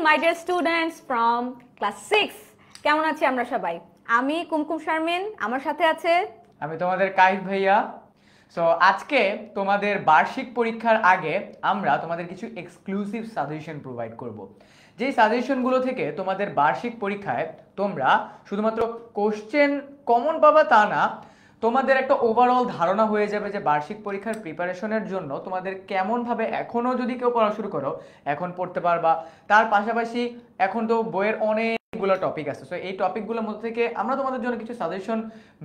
my dear students from class 6 কেমন আছি আমরা সবাই আমি কুমকুম শারমিন আমার সাথে আছে আমি তোমাদের কাইফ ভাইয়া সো আজকে তোমাদের বার্ষিক পরীক্ষার আগে আমরা তোমাদের কিছু এক্সক্লুসিভ সাজেশন প্রোভাইড করব যেই সাজেশনগুলো থেকে তোমাদের বার্ষিক পরীক্ষায় তোমরা শুধুমাত্র কোশ্চেন কমন পাবা তা না তোমাদের একটা ওভারঅল ধারণা হয়ে যাবে যে বার্ষিক পরীক্ষার প্রিপারেশনের জন্য তোমাদের কেমন ভাবে এখনো যদি কেউ পড়া শুরু করো এখন পড়তে পারবা তার পাশাপাশি এখন তো বইয়ের অনেকগুলো টপিক আছে সো এই টপিকগুলোর মধ্যে থেকে আমরা তোমাদের জন্য কিছু সাজেশন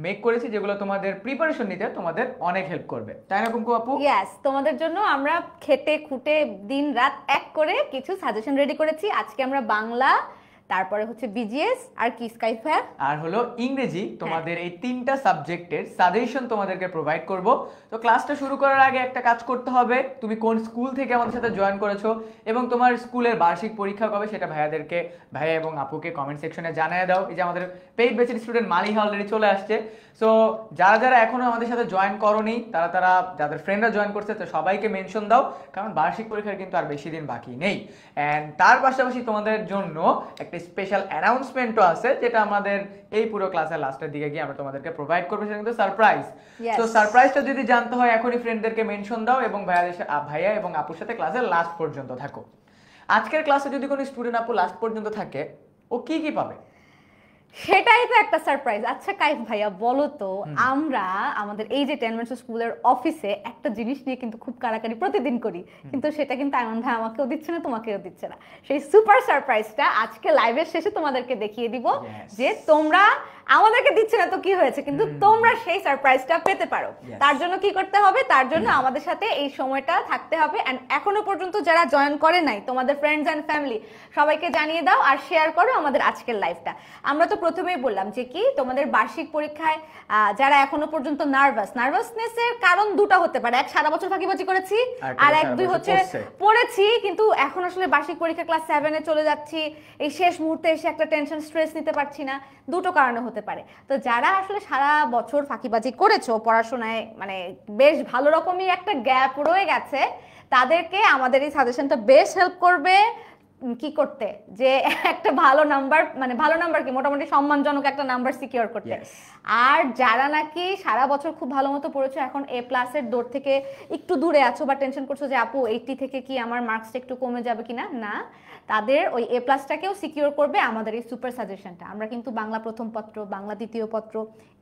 মেক করেছি যেগুলো তোমাদের প্রিপারেশন নিতে তোমাদের অনেক হেল্প করবে তাই না কুমকু আপু? ইয়েস তোমাদের জন্য আমরা খেটে খুঁটে দিন রাত এক করে কিছু সাজেশন রেডি করেছি আজকে আমরা বাংলা তারপরে হচ্ছে বিজিএস আর কি স্কাইপ আর হলো ইংরেজি তোমাদের এই তিনটা সাবজেক্টের সাজেশন তোমাদেরকে প্রোভাইড করব তো ক্লাসটা শুরু করার আগে একটা কাজ করতে হবে তুমি কোন স্কুল থেকে আমাদের সাথে জয়েন করেছো এবং তোমার স্কুলের বার্ষিক পরীক্ষা কবে সেটা ভাইয়া এবং আপুকে কমেন্ট সেকশনে জানিয়ে দাও এই যে আমাদের পেইড ব্যাচের স্টুডেন্ট মালিহা অলরেডি চলে আসছে সো যারা যারা এখনো আমাদের সাথে জয়েন করোনি তারা যাদের ফ্রেন্ডরা জয়েন করছে তো সবাইকে মেনশন দাও কারণ বার্ষিক পরীক্ষার কিন্তু আর বেশি দিন বাকি নেই এন্ড তার পাশাপাশি তোমাদের জন্য একটা স্পেশাল অ্যানাউন্সমেন্টও আছে যেটা আমাদের এই পুরো ক্লাসের লাস্টের দিকে গিয়ে আমরা তোমাদেরকে প্রোভাইড করব সেটা কিন্তু সারপ্রাইজ তো সারপ্রাইজটা যদি জানতে হয় এখনই ফ্রেন্ডদেরকে মেনশন দাও এবং ভাইয়া এবং আপুর সাথে ক্লাসের লাস্ট পর্যন্ত থাকো আজকের ক্লাসে যদি কোনো স্টুডেন্ট আপু লাস্ট পর্যন্ত থাকে ও কি কি পাবে সেটাই তো একটা সারপ্রাইজ আচ্ছা কাইফ ভাইয়া বলো তো আমরা আমাদের এই যে 10 মিনিটস স্কুলের অফিসে একটা জিনিস নিয়ে কিন্তু খুব কারাকারি প্রতিদিন করি কিন্তু সেটা কিন্তু আয়মান ভাই আমাকেও দিচ্ছে না তোমাকেও দিচ্ছে না সেই সুপার সারপ্রাইজটা আজকে লাইভের শেষে তোমাদেরকে দেখিয়ে দিব যে তোমরা আমাদেরকে দিচ্ছে না তো কি হয়েছে কিন্তু তোমরা সেই সারপ্রাইজটা পেতে পারো তার জন্য কি করতে হবে তার জন্য আমাদের সাথে এই সময়টা থাকতে হবে এন্ড এখনো পর্যন্ত যারা জয়েন করে নাই তোমাদের ফ্রেন্ডস এন্ড ফ্যামিলি সবাইকে জানিয়ে দাও আর শেয়ার করো আমাদের আজকের লাইভটা আমরা তো প্রথমেই বললাম যে কি তোমাদের বার্ষিক পরীক্ষায় যারা এখনো পর্যন্ত নার্ভাসনেসের কারণ দুটো হতে পারে এক সারা বছর ফাঁকিবাজি করেছি আর এক দুই হচ্ছে পড়েছি কিন্তু এখন আসলে বার্ষিক পরীক্ষা ক্লাস 7 এ চলে যাচ্ছি এই শেষ মুহূর্তে এসে একটা টেনশন স্ট্রেস নিতে পারছি না দুটো কারণে হতে পারে তো যারা আসলে সারা বছর ফাঁকিবাজি করেছো পড়াশোনায় মানে বেশ ভালো রকমই একটা গ্যাপ রয়ে গেছে তাদেরকে আমাদের এই সাজেশনটা বেশ হেল্প করবে কি করতে যে একটা ভালো নাম্বার কি মোটামুটি সম্মানজনক একটা নাম্বার সিকিউর করতে আর যারা নাকি সারা বছর খুব ভালো মতো পড়েছো এখন এ প্লাসের দৌড় থেকে একটু দূরে আছো বা টেনশন করছো যে আপু 80 থেকে কি আমার মার্কসটা একটু কমে যাবে কিনা না তাদের ওই এ প্লাসটাকেও সিকিউর করবে আমাদের এই সুপার সাজেশনটা আমরা কিন্তু বাংলা প্রথম পত্র বাংলা দ্বিতীয় পত্র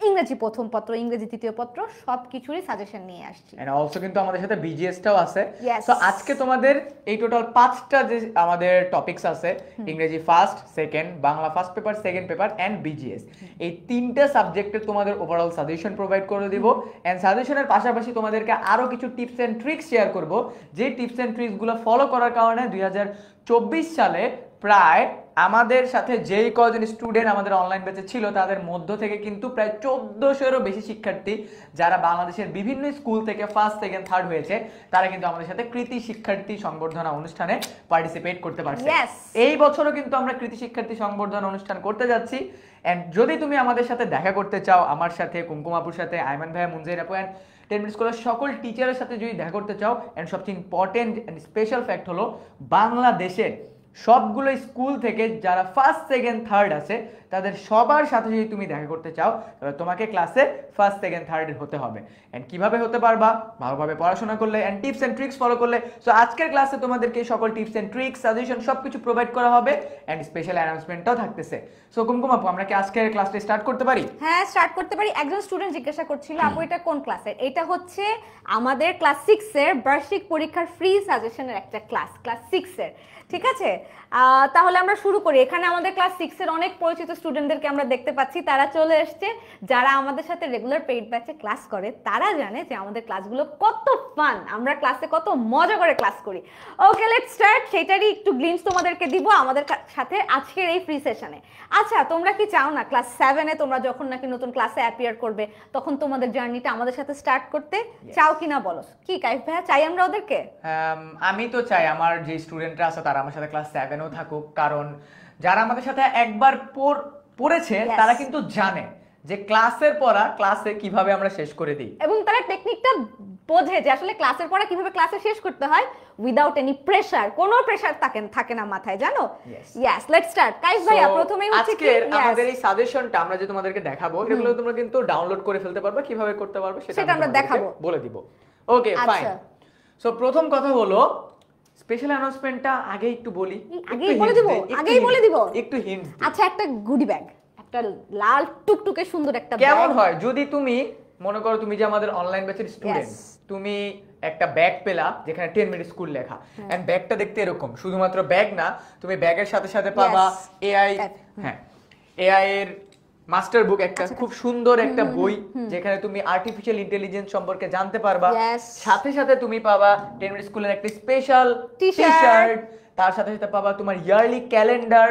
ইংরেজি প্রথম পত্র ইংরেজি তৃতীয় পত্র সবকিছুরই সাজেশন নিয়ে আসছি এন্ড অলসো কিন্তু আমাদের সাথে বিজিএসটাও আছে সো আজকে তোমাদের এই টোটাল 5টা যে আমাদের টপিকস আছে ইংরেজি first second Bangla first paper second paper and BGS এই তিনটা সাবজেক্টের তোমাদের ওভারঅল সাজেশন প্রোভাইড করে দিব এন্ড সাজেশনের পাশাপাশি তোমাদেরকে আরো কিছু টিপস এন্ড ট্রিক্স শেয়ার করব যে টিপস এন্ড ট্রিক্স গুলো ফলো করার কারণে 2024 সালে প্রায় আমাদের সাথে যেই কজন স্টুডেন্ট আমাদের অনলাইন ব্যাচে ছিল তাদের মধ্য থেকে কিন্তু প্রায় 1400-এরও বেশি শিক্ষার্থী যারা বাংলাদেশের বিভিন্ন স্কুল থেকে ফার্স্ট সেকেন্ড থার্ড হয়েছে তারা কিন্তু আমাদের সাথে কৃতি শিক্ষার্থী সংবর্ধনা অনুষ্ঠানে পার্টিসিপেট করতে পারছে এই বছরও কিন্তু আমরা কৃতি শিক্ষার্থী সংবর্ধনা অনুষ্ঠান করতে যাচ্ছি এন্ড যদি তুমি আমাদের সাথে দেখা করতে চাও আমার সাথে কুমকুম আপুর সাথে আয়মান ভাইয়া মুনজাহির আপু এন্ড 10 মিনিট স্কুলের সকল টিচারের সাথে যদি দেখা করতে চাও এন্ড সবচেয়ে ইম্পর্টেন্ট এন্ড স্পেশাল ফ্যাক্ট হলো বাংলাদেশের সবগুলো স্কুল থেকে যারা ফার্স্ট সেকেন্ড থার্ড আছে তাদের সবার সাথে যদি তুমি দেখা করতে চাও তাহলে তোমাকে ক্লাসে ফার্স্ট সেকেন্ড থার্ড হতে হবে এন্ড কিভাবে হতে পারবা ভালোভাবে পড়াশোনা করলে and tips and tricks follow করলে সো আজকের ক্লাসে তোমাদেরকে সকল টিপস এন্ড ট্রিক্স সাজেশন সবকিছু প্রোভাইড করা হবে এন্ড স্পেশাল অ্যানাউন্সমেন্টটাও থাকতেছে সো কুমকুম আপু আমরা কি আজকের ক্লাসটা স্টার্ট করতে পারি হ্যাঁ স্টার্ট করতে পারি একজন স্টুডেন্ট জিজ্ঞাসা করছিল আপু এটা কোন ক্লাসের এটা হচ্ছে আমাদের ক্লাস 6 এর বার্ষিক পরীক্ষার ফ্রি সাজেশনের একটা ক্লাস 6 এর ঠিক আছে তাহলে আমরা শুরু করি এখানে আমাদের ক্লাস 6 এর অনেক পরিচিত স্টুডেন্টদেরকে আমরা দেখতে পাচ্ছি তারা চলে আসছে যারা আমাদের সাথে রেগুলার পেইড ব্যাচে ক্লাস করে তারা জানে যে আমাদের ক্লাসগুলো কত ফান আমরা ক্লাসে কত মজা করে ক্লাস করি ওকে লেটস স্টার্ট সেটারই একটু গ্লিমস তোমাদেরকে দিব আমাদের সাথে আজকের এই ফ্রি সেশনে আচ্ছা তোমরা কি চাও না ক্লাস 7 এ তোমরা যখন নাকি নতুন ক্লাসে অ্যাপিয়ার করবে তখন তোমাদের জার্নিটা আমাদের সাথে স্টার্ট করতে চাও কিনা বলো কি কাইফ ভাইয়া চাই আমরা ওদেরকে আমি তো চাই আমার যে স্টুডেন্টরা আছে তারা আমার সাথে ক্লাস 7 এও থাকুক কারণ যারা আমাদের সাথে একবার পড়েছে তারা কিন্তু জানে যে ক্লাসের পড়া ক্লাসে কিভাবে আমরা শেষ করে দিই এবং তারা টেকনিকটা বোঝে যে আসলে ক্লাসের পরে কিভাবে ক্লাসে শেষ করতে হয় উইদাউট এনি প্রেসার, কোনো প্রেসার থাকে না মাথায়, জানো? Yes, let's start. কাইফ ভাইয়া প্রথমেই হচ্ছে কি আমাদের এই সাজেশনটা আমরা যে তোমাদেরকে দেখাবো এগুলো তোমরা কিন্তু ডাউনলোড করে ফেলতে পারবে, কিভাবে করতে পারবে সেটা আমরা দেখাবো, বলে দিব। Okay fine. সো প্রথম কথা হলো স্পেশাল অ্যানাউন্সমেন্টটা আগে একটু বলি, আগেই বলে দিব একটু হিন্ট। আচ্ছা, একটা গুডি ব্যাগ, একটা লাল টুকটুকে সুন্দর একটা ব্যাগ। কেমন হয় যদি তুমি মনে করো তুমি যে আমাদের অনলাইন ব্যাচের স্টুডেন্ট, তুমি একটা ব্যাগ পেলা যেখানে 10 মিনিট স্কুল লেখা, এন্ড ব্যাগটা দেখতে এরকম, শুধুমাত্র ব্যাগ না, তুমি ব্যাগের সাথে সাথে পাবা এআই, হ্যাঁ এআই এর মাস্টার বুক, একটা খুব সুন্দর একটা বই যেখানে তুমি আর্টিফিশিয়াল ইন্টেলিজেন্স সম্পর্কে জানতে পারবা, সাথে সাথে তুমি পাবা 10 মিনিট স্কুলের একটা স্পেশাল টি-শার্ট, তার সাথে সাথে পাবা তোমার ইয়ারলি ক্যালেন্ডার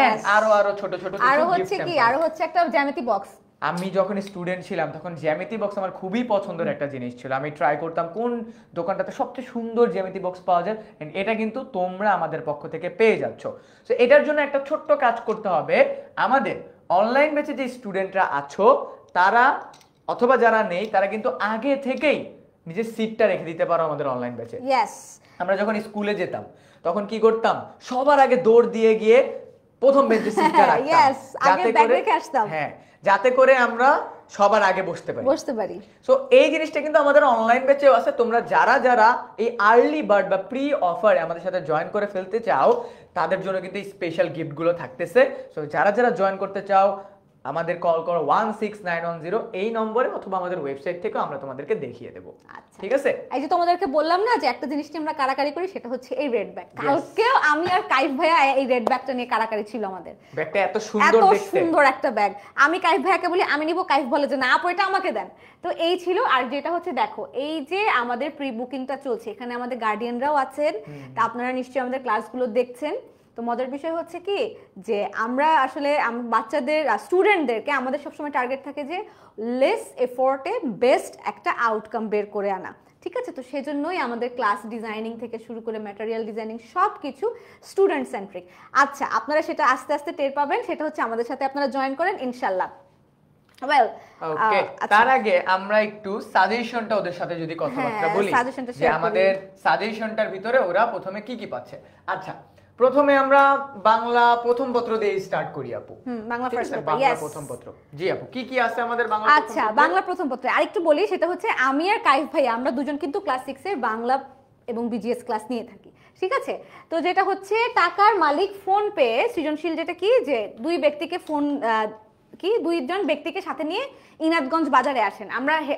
এন্ড আরো ছোট ছোট কিছু আরো হচ্ছে কি, আরো হচ্ছে একটা জ্যামিতি বক্স। আমি যখন স্টুডেন্ট ছিলাম তখন জ্যামিতি বক্স আমার খুবই পছন্দের একটা জিনিস ছিল, আমি ট্রাই করতাম কোন দোকানটাতে সবচেয়ে সুন্দর জ্যামিতি বক্স পাওয়া যায়, এন্ড এটা কিন্তু তোমরা আমাদের পক্ষ থেকে পেয়ে যাচ্ছ। সো এটার জন্য একটা ছোট্ট কাজ করতে হবে, আমাদের অনলাইন ব্যাচে যে স্টুডেন্টরা আছো তারা অথবা যারা নেই তারা কিন্তু আগে থেকেই নিজের সিটটা রেখে দিতে পারো আমাদের অনলাইন ব্যাচে। আমরা যখন স্কুলে যেতাম তখন কি করতাম, সবার আগে দৌড় দিয়ে গিয়ে প্রথম বেঞ্চে সিটটা রাখতাম, যাতে করে আমরা সবার আগে বসতে পারি। সো এই জিনিসটা কিন্তু আমাদের অনলাইন ব্যাচেও আছে। তোমরা যারা যারা এই আর্লি বার্ড বা প্রি অফার আমাদের সাথে জয়েন করে ফেলতে চাও তাদের জন্য কিন্তু এই স্পেশাল গিফট গুলো থাকতেছে। সো যারা যারা জয়েন করতে চাও আমাদের কল করো 16910 এই নম্বরে, অথবা আমাদের ওয়েবসাইট থেকেও আমরা তোমাদেরকে দেখিয়ে দেব। ঠিক আছে, এই যে তোমাদেরকে বললাম না যে একটা জিনিস নিয়ে আমরা কারাকারি করি, সেটা হচ্ছে এই রেড ব্যাগ। কালকেও আমি আর কাইফ ভাইয়া এই রেড ব্যাগটা নিয়ে কারাকারি ছিল আমাদের। ব্যাগটা এত সুন্দর দেখতে, এত সুন্দর একটা ব্যাগ। আমি কাইফ ভাইয়াকে বলি আমি নিব, কাইফ বলে যে না আপু এটা আমাকে দেন। তো এই ছিল। আর যেটা হচ্ছে দেখো, এই যে আমাদের প্রি বুকিংটা চলছে, এখানে আমাদের গার্ডিয়ানরাও আছেন, তা আপনারা নিশ্চয়ই আমাদের ক্লাসগুলো দেখছেন। তো মজার বিষয় হচ্ছে কি যে আমরা আসলে বাচ্চাদের স্টুডেন্টদেরকে আমাদের সবসময় টার্গেট থাকে যে লেস এফোর্টে বেস্ট একটা আউটকাম বের করে আনা। ঠিক আছে, তো সেজন্যই আমাদের ক্লাস ডিজাইনিং থেকে শুরু করে ম্যাটেরিয়াল ডিজাইনিং সব কিছু স্টুডেন্ট সেন্ট্রিক। আচ্ছা, আপনারা সেটা আস্তে আস্তে টের পাবেন, সেটা হচ্ছে আমাদের সাথে আপনারা জয়েন করেন ইনশাল্লাহ। ওকে, তার আগে আমরা একটু সাজেশনটা ওদের সাথে যদি কথাবার্তা বলি, যে আমাদের সাজেশনটার ভিতরে ওরা প্রথমে কি কি পাচ্ছে। আচ্ছা, প্রথমে আমরা বাংলা প্রথম পত্র দিয়ে স্টার্ট করি আপু। বাংলা প্রথম পত্র, জি আপু কি কি আছে আমাদের বাংলা? আচ্ছা, বাংলা প্রথম পত্রে আরেকটু বলি, সেটা হচ্ছে আমি আর কাইফ ভাই আমরা দুজন কিন্তু ক্লাস 6 এর বাংলা এবং বিজিএস ক্লাস নিয়ে থাকি। ঠিক আছে, তো যেটা হচ্ছে টাকার মালিক ফোন পে সৃজনশীল, যেটা কি যে দুইজন ব্যক্তিকে সাথে নিয়ে ইনাদগঞ্জ বাজারে আসেন।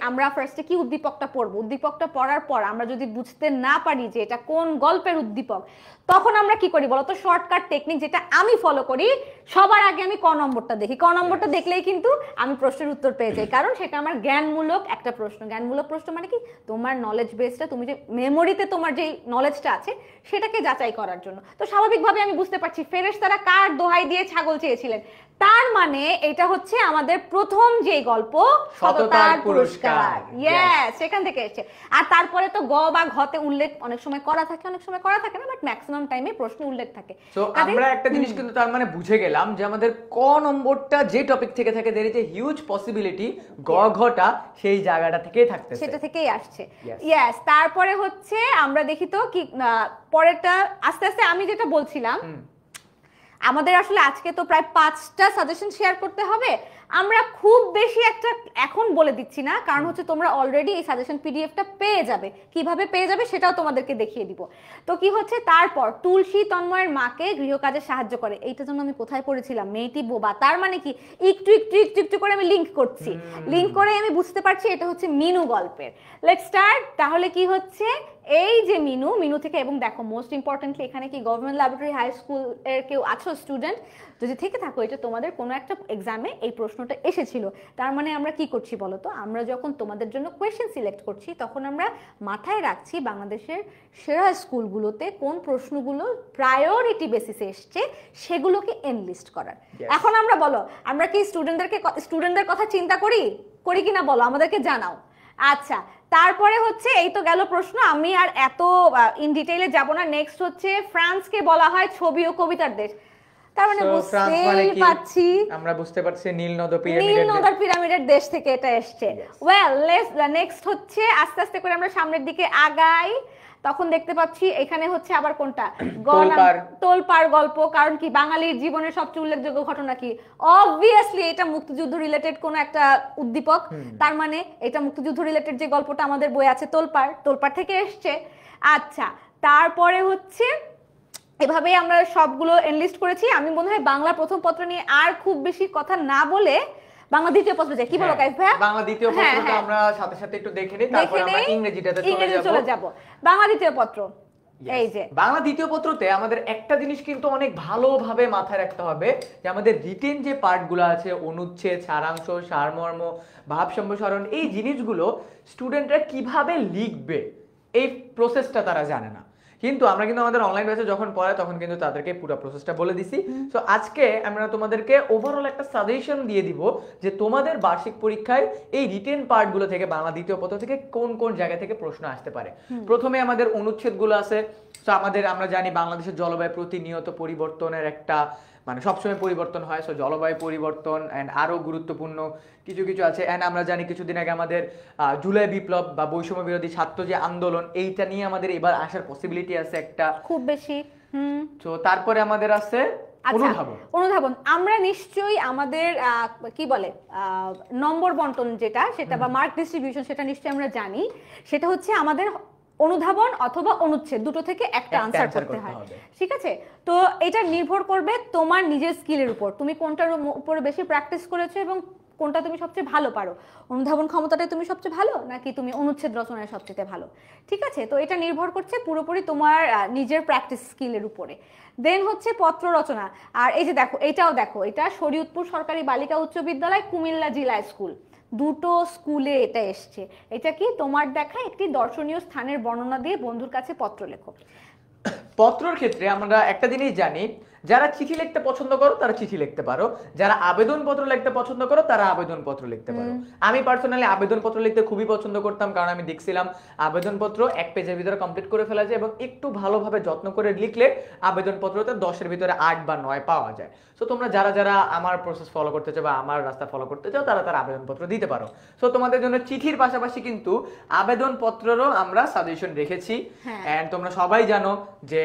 আমরা ফার্স্টে কি উদ্দীপকটা পড়বো, উদ্দীপকটা পড়ার পর আমরা যদি বুঝতে না পারি যে এটা কোন গল্পের উদ্দীপক, তখন আমরা কি করি বলতো, শর্টকাট টেকনিক যেটা আমি ফলো করি, সবার আগে আমি ক নম্বরটা দেখি। ক নম্বরটা দেখলেই কিন্তু আমি প্রশ্নের উত্তর পেয়ে যাই, কারণ সেটা আমার জ্ঞানমূলক একটা প্রশ্ন। জ্ঞানমূলক প্রশ্ন মানে কি, তোমার নলেজ বেসটা, তুমি যে মেমোরিতে তোমার যে নলেজটা আছে সেটাকে যাচাই করার জন্য। তো স্বাভাবিকভাবে আমি বুঝতে পারছি ফেরেশতারা কার দোহাই দিয়ে ছাগল চেয়েছিলেন, তার মানে এটা হচ্ছে আমাদের প্রথম যে গল্প সততার পুরস্কার। ইয়েস, সেখান থেকে এসেছে। আর তারপরে তো গ বা ঘতে উল্লেখ অনেক সময় করা থাকে, অনেক সময় করা থাকে না, বাট ম্যাক্সিমাম টাইমে প্রশ্ন উল্লেখ থাকে। সো আমরা একটা জিনিস কিন্তু তার মানে বুঝে গেলাম যে আমাদের ক নম্বরটা যে টপিক থেকে থাকে, there is a huge possibility গ ঘটা সেই জায়গাটা থেকেই থাকতেছে, সেটা থেকেই আসছে। ইয়েস, তারপরে হচ্ছে আমরা দেখি তো কি পরেরটা আস্তে আস্তে আমি যেটা বলছিলাম, আমাদের আসলে আজকে তো প্রায় 5টা সাজেশন শেয়ার করতে হবে। আমরা খুব বেশি একটা এখন বলে দিচ্ছি না, কারণ হচ্ছে তোমরা অলরেডি এই সাজেশন পিডিএফটা পেয়ে যাবে। কিভাবে পেয়ে যাবে সেটাও তোমাদেরকে দেখিয়ে দিব। তো কি হচ্ছে, তারপর তুলসী তন্ময়ের মাকে গৃহকাজে সাহায্য করে, এইটার জন্য আমি কোথায় পড়েছিলাম, মেয়েটি বোবা। তার মানে কি, একটু একটু একটু একটু করে আমি লিঙ্ক করছি, লিঙ্ক করে আমি বুঝতে পারছি এটা হচ্ছে মিনু গল্পের। Let's start. তাহলে কি হচ্ছে, এই যে মিনু থেকে, এবং দেখো মোস্ট ইম্পর্টেন্টলি এখানে কি গভর্নমেন্ট ল্যাবরেটরি হাই স্কুল এর কেউ আছো স্টুডেন্ট, যদি থেকে থাকো, এটা তোমাদের কোনো একটা এক্সামে এই প্রশ্নটা এসেছিল। তার মানে আমরা কি করছি বলো তো, আমরা যখন তোমাদের জন্য কোয়েশ্চেন সিলেক্ট করছি তখন আমরা মাথায় রাখছি বাংলাদেশের সেরা স্কুলগুলোতে কোন প্রশ্নগুলো প্রায়োরিটি বেসিসে এসছে সেগুলোকে এনলিস্ট করার। এখন আমরা বলো, আমরা কি স্টুডেন্টদের কথা চিন্তা করি কিনা বলো, আমাদেরকে জানাও। আচ্ছা, তারপরে হচ্ছে এই তো গেল প্রশ্ন, আমি আর এত ইন ডিটেইলে যাব না। নেক্সট হচ্ছে ফ্রান্সকে বলা হয় ছবি ও কবিতার দেশ। তার মানে So, ফ্রান্স মানে বুঝতেই কি? পাচ্ছি আমরা বুঝতে পারছি নীল নদ নীল নদের পিরামিডের দেশ থেকে এটা এসছে। ওয়েল নেক্সট হচ্ছে আস্তে আস্তে করে আমরা সামনের দিকে আগাই, তখন দেখতে পাচ্ছি এখানে হচ্ছে আবার কোনটা তোলপাড় গল্প। কারণ কি বাঙালির জীবনের সবচেয়ে উল্লেখযোগ্য ঘটনা কি? অবভিয়াসলি এটা মুক্তিযুদ্ধ রিলেটেড কোন একটা উদ্দীপক, তার মানে এটা মুক্তিযুদ্ধ রিলেটেড যে গল্পটা আমাদের বই আছে তোলপাড় থেকে এসছে। আচ্ছা, তারপরে হচ্ছে এভাবেই আমরা সবগুলো এনলিস্ট করেছি। আমি মনে হয় বাংলা প্রথম পত্র নিয়ে আর খুব বেশি কথা না বলে বাংলা দ্বিতীয় পত্র যাই, কি বলো কাইফ ভাইয়া? বাংলা দ্বিতীয় পত্রটা আমরা সাথে সাথে একটু দেখে নিই, তারপর আমরা ইংরেজিটাতে চলে যাব। বাংলা দ্বিতীয় পত্র, এই যে বাংলা দ্বিতীয় পত্রতে আমাদের একটা জিনিস কিন্তু অনেক ভালোভাবে মাথায় রাখতে হবে যে আমাদের রিটেন যে পার্টগুলো আছে, অনুচ্ছেদ, সারাংশ, সারমর্ম, ভাব সম্প্রসারণ, এই জিনিসগুলো স্টুডেন্টরা কিভাবে লিখবে এই প্রসেসটা তারা জানে না। কিন্তু আমরা কিন্তু আমাদের অনলাইন ব্যাচে যখন পড়াই তখন কিন্তু তাদেরকে পুরো প্রসেসটা বলে দিছি। সো আজকে আমরা তোমাদেরকে ওভারঅল একটা সাজেশন দিয়ে দিব যে তোমাদের বার্ষিক পরীক্ষায় এই রিটেন পার্টগুলো থেকে বাংলা দ্বিতীয় পত্র থেকে কোন কোন জায়গা থেকে প্রশ্ন আসতে পারে। প্রথমে আমাদের অনুচ্ছেদগুলো আছে। সো আমরা জানি বাংলাদেশের জলবায়ু প্রতিনিয়ত পরিবর্তনের একটা মানে সবসময় পরিবর্তন হয়। সো জলবায়ু পরিবর্তন এন্ড আরো গুরুত্বপূর্ণ কিছু কিছু আছে। এন্ড আমরা জানি কিছুদিন আগে আমাদের জুলাই বিপ্লব বা বৈষম্য বিরোধী ছাত্র যে আন্দোলন, এইটা নিয়ে আমাদের এবার আসার পসিবিলিটি আছে একটা খুব বেশি। তো তারপরে আমাদের আছে অনুধাবন। আমরা নিশ্চয়ই আমাদের কি বলে নম্বর বন্টন যেটা, সেটা বা মার্ক ডিস্ট্রিবিউশন, সেটা নিশ্চয়ই আমরা জানি। সেটা হচ্ছে আমাদের অনুধাবন অথবা অনুচ্ছেদ দুটো থেকে একটা আনসার করতে হয়, ঠিক আছে? তো এটা নির্ভর করবে তোমার নিজের স্কিলের উপর, তুমি কোনটার উপরে বেশি প্র্যাকটিস করেছো এবং কোনটা তুমি সবচেয়ে ভালো পারো। অনুধাবন ক্ষমতাটাই তুমি সবচেয়ে ভালো নাকি তুমি অনুচ্ছেদ রচনায় সবচেয়ে ভালো, ঠিক আছে? তো এটা নির্ভর করছে পুরোপুরি তোমার নিজের প্র্যাকটিস স্কিলের উপরে। দেন হচ্ছে পত্র রচনা। আর এই যে দেখো, এটাও দেখো, এটা শরীয়তপুর সরকারি বালিকা উচ্চ বিদ্যালয়, কুমিল্লা জেলা স্কুল, দুটো স্কুলে এটা এসছে। এটা কি তোমার দেখা একটি দর্শনীয় স্থানের বর্ণনা দিয়ে বন্ধুর কাছে পত্র লেখো। পত্রের ক্ষেত্রে আমরা একটা জিনিস জানি, যারা চিঠি লিখতে পছন্দ করো তারা চিঠি লিখতে পারো, যারা আবেদনপত্র লিখতে পছন্দ করো তারা আবেদনপত্র লিখতে পারো। আমি পার্সোনালি আবেদনপত্র লিখতে খুবই পছন্দ করতাম, কারণ আমি দেখছিলাম আবেদনপত্র এক পেজের ভিতরে কমপ্লিট করে ফেলা যায় এবং একটু ভালোভাবে যত্ন করে লিখলে আবেদনপত্রতে 10-এর ভিতরে 8 বা 9 পাওয়া যায়। সো তোমরা যারা যারা আমার প্রসেস ফলো করতে চাও বা আমার রাস্তা ফলো করতে চাও তারা তারা আবেদনপত্র দিতে পারো। সো তোমাদের জন্য চিঠির পাশাপাশি কিন্তু আবেদনপত্রেরও আমরা সাজেশন রেখেছি। এন্ড তোমরা সবাই জানো যে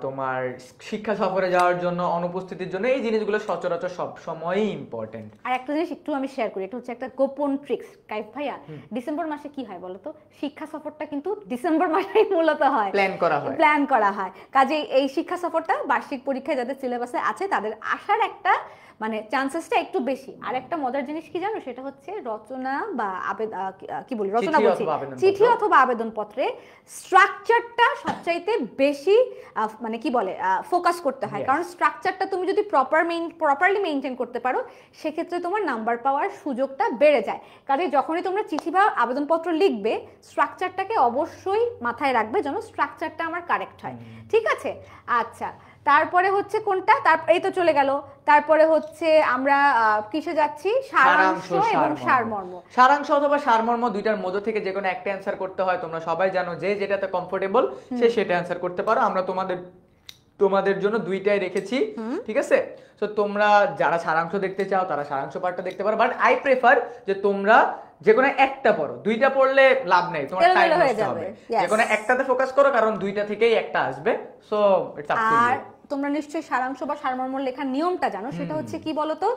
তোমার শিক্ষা সফরে যাওয়ার জন্য, অনুপস্থিতির জন্য এই জিনিসগুলো সচরাচর সব সময়ই ইম্পর্টেন্ট। আর একটা জিনিস একটু আমি শেয়ার করি, এটা হচ্ছে একটা গোপন ট্রিক্স কাইফ ভাইয়া। ডিসেম্বর মাসে কি হয় বলতো? শিক্ষা সফরটা কিন্তু ডিসেম্বর মাসেই মূলত হয়, প্ল্যান করা হয়। কাজে এই শিক্ষা সফরটা বার্ষিক পরীক্ষায় যাদের সিলেবাসে আছে তাদের আসার একটা মানে চান্সেসটা একটু বেশি। আর একটা মজার জিনিস কি জানো, সেটা হচ্ছে রচনা বা কি বলি রচনা বলছি চিঠি অথবা আবেদনপত্রে স্ট্রাকচারটা সবচাইতে বেশি মানে কি বলে ফোকাস করতে হয়। কারণ স্ট্রাকচারটা তুমি যদি প্রপারলি মেইনটেইন করতে পারো সেক্ষেত্রে তোমার নাম্বার পাওয়ার সুযোগটা বেড়ে যায়। কারণ যখনই তোমরা চিঠি বা আবেদনপত্র লিখবে স্ট্রাকচারটাকে অবশ্যই মাথায় রাখবে যেন স্ট্রাকচারটা আমার কারেক্ট হয়, ঠিক আছে? আচ্ছা, তারপরে হচ্ছে কোনটা, এই তো চলে গেল। তারপরে হচ্ছে আমরা কিসে যাচ্ছি? সারাংশ এবং সারমর্ম। সারাংশ অথবা সারমর্ম দুইটার মধ্য থেকে যে কোনো একটা অ্যানসার করতে হয়। তোমরা সবাই জানো যে যেটাতে কমফোর্টেবল সে সেটা অ্যানসার করতে পারো। আমরা তোমাদের জন্য দুইটাই রেখেছি, ঠিক আছে? সো তোমরা যারা সারাংশ দেখতে চাও তারা সারাংশ পার্টটা দেখতে পারো, বাট আই প্রেফার যে তোমরা যে কোনো একটা পড়ো। দুইটা পড়লে লাভ নেই, তোমার টাইম নষ্ট হবে। যে কোনো একটাতে ফোকাস করো, কারণ দুইটা থেকেই একটা আসবে। So it's up to you. তোমরা নিশ্চয়ই সারাংশ বা সারমর্ম লেখার নিয়মটা জানো, সেটা হচ্ছে কি বলতো?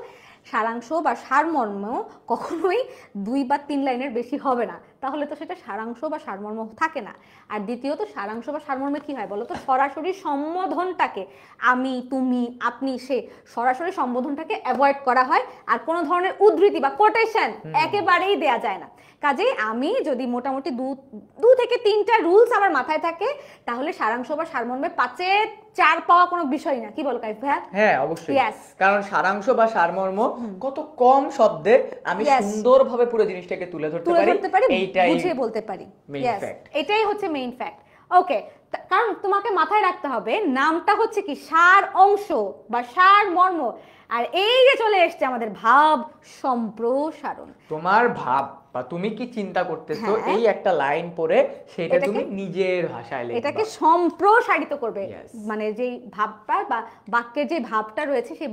সারাংশ বা সারমর্ম কখনোই 2 বা 3 লাইনের বেশি হবে না, তাহলে তো সেটা সারাংশ বা সারমর্ম থাকে না। আর দ্বিতীয়ত সারাংশ বা সারমর্মে কি হয় বলতো? সরাসরি সম্বোধনটাকে আমি, তুমি, আপনি, সে সরাসরি সম্বোধনটাকে অ্যাভয়েড করা হয়। আর কোনো ধরনের উদ্ধৃতি বা কোটেশন একেবারেই দেয়া যায় না। কাজেই আমি যদি মোটামুটি 2 থেকে 3টা রুলস আমার মাথায় থাকে তাহলে সারাংশ বা সারমর্মে 5-এ 4 পাওয়া কোনো বিষয় না। কি বল কাইফ ভাই? হ্যাঁ অবশ্যই, কারণ সারাংশ বা সারমর্ম কত কম শব্দে আমি সুন্দরভাবে পুরো জিনিসটাকে তুলে ধরতে পারি, এইটাই বুঝিয়ে বলতে পারি। এটাই হচ্ছে মেইন ফ্যাক্ট। ওকে, কারণ তোমাকে মাথায় রাখতে হবে নামটা হচ্ছে কি সার অংশ বা সারমর্ম। আর এই যে চলে এসছে আমাদের ভাব সম্প্রসারণ। তোমার ভাব বা তুমি কি চিন্তা করতেছো হ্যাঁ। এই একটা লাইন পড়ে সেটা তুমি নিজের ভাষায় লিখবা। এটাকে সম্প্রসারিত করবে, Yes. মানে যেই ভাবটা বা বাক্যের যে ভাবটা রয়েছে সেই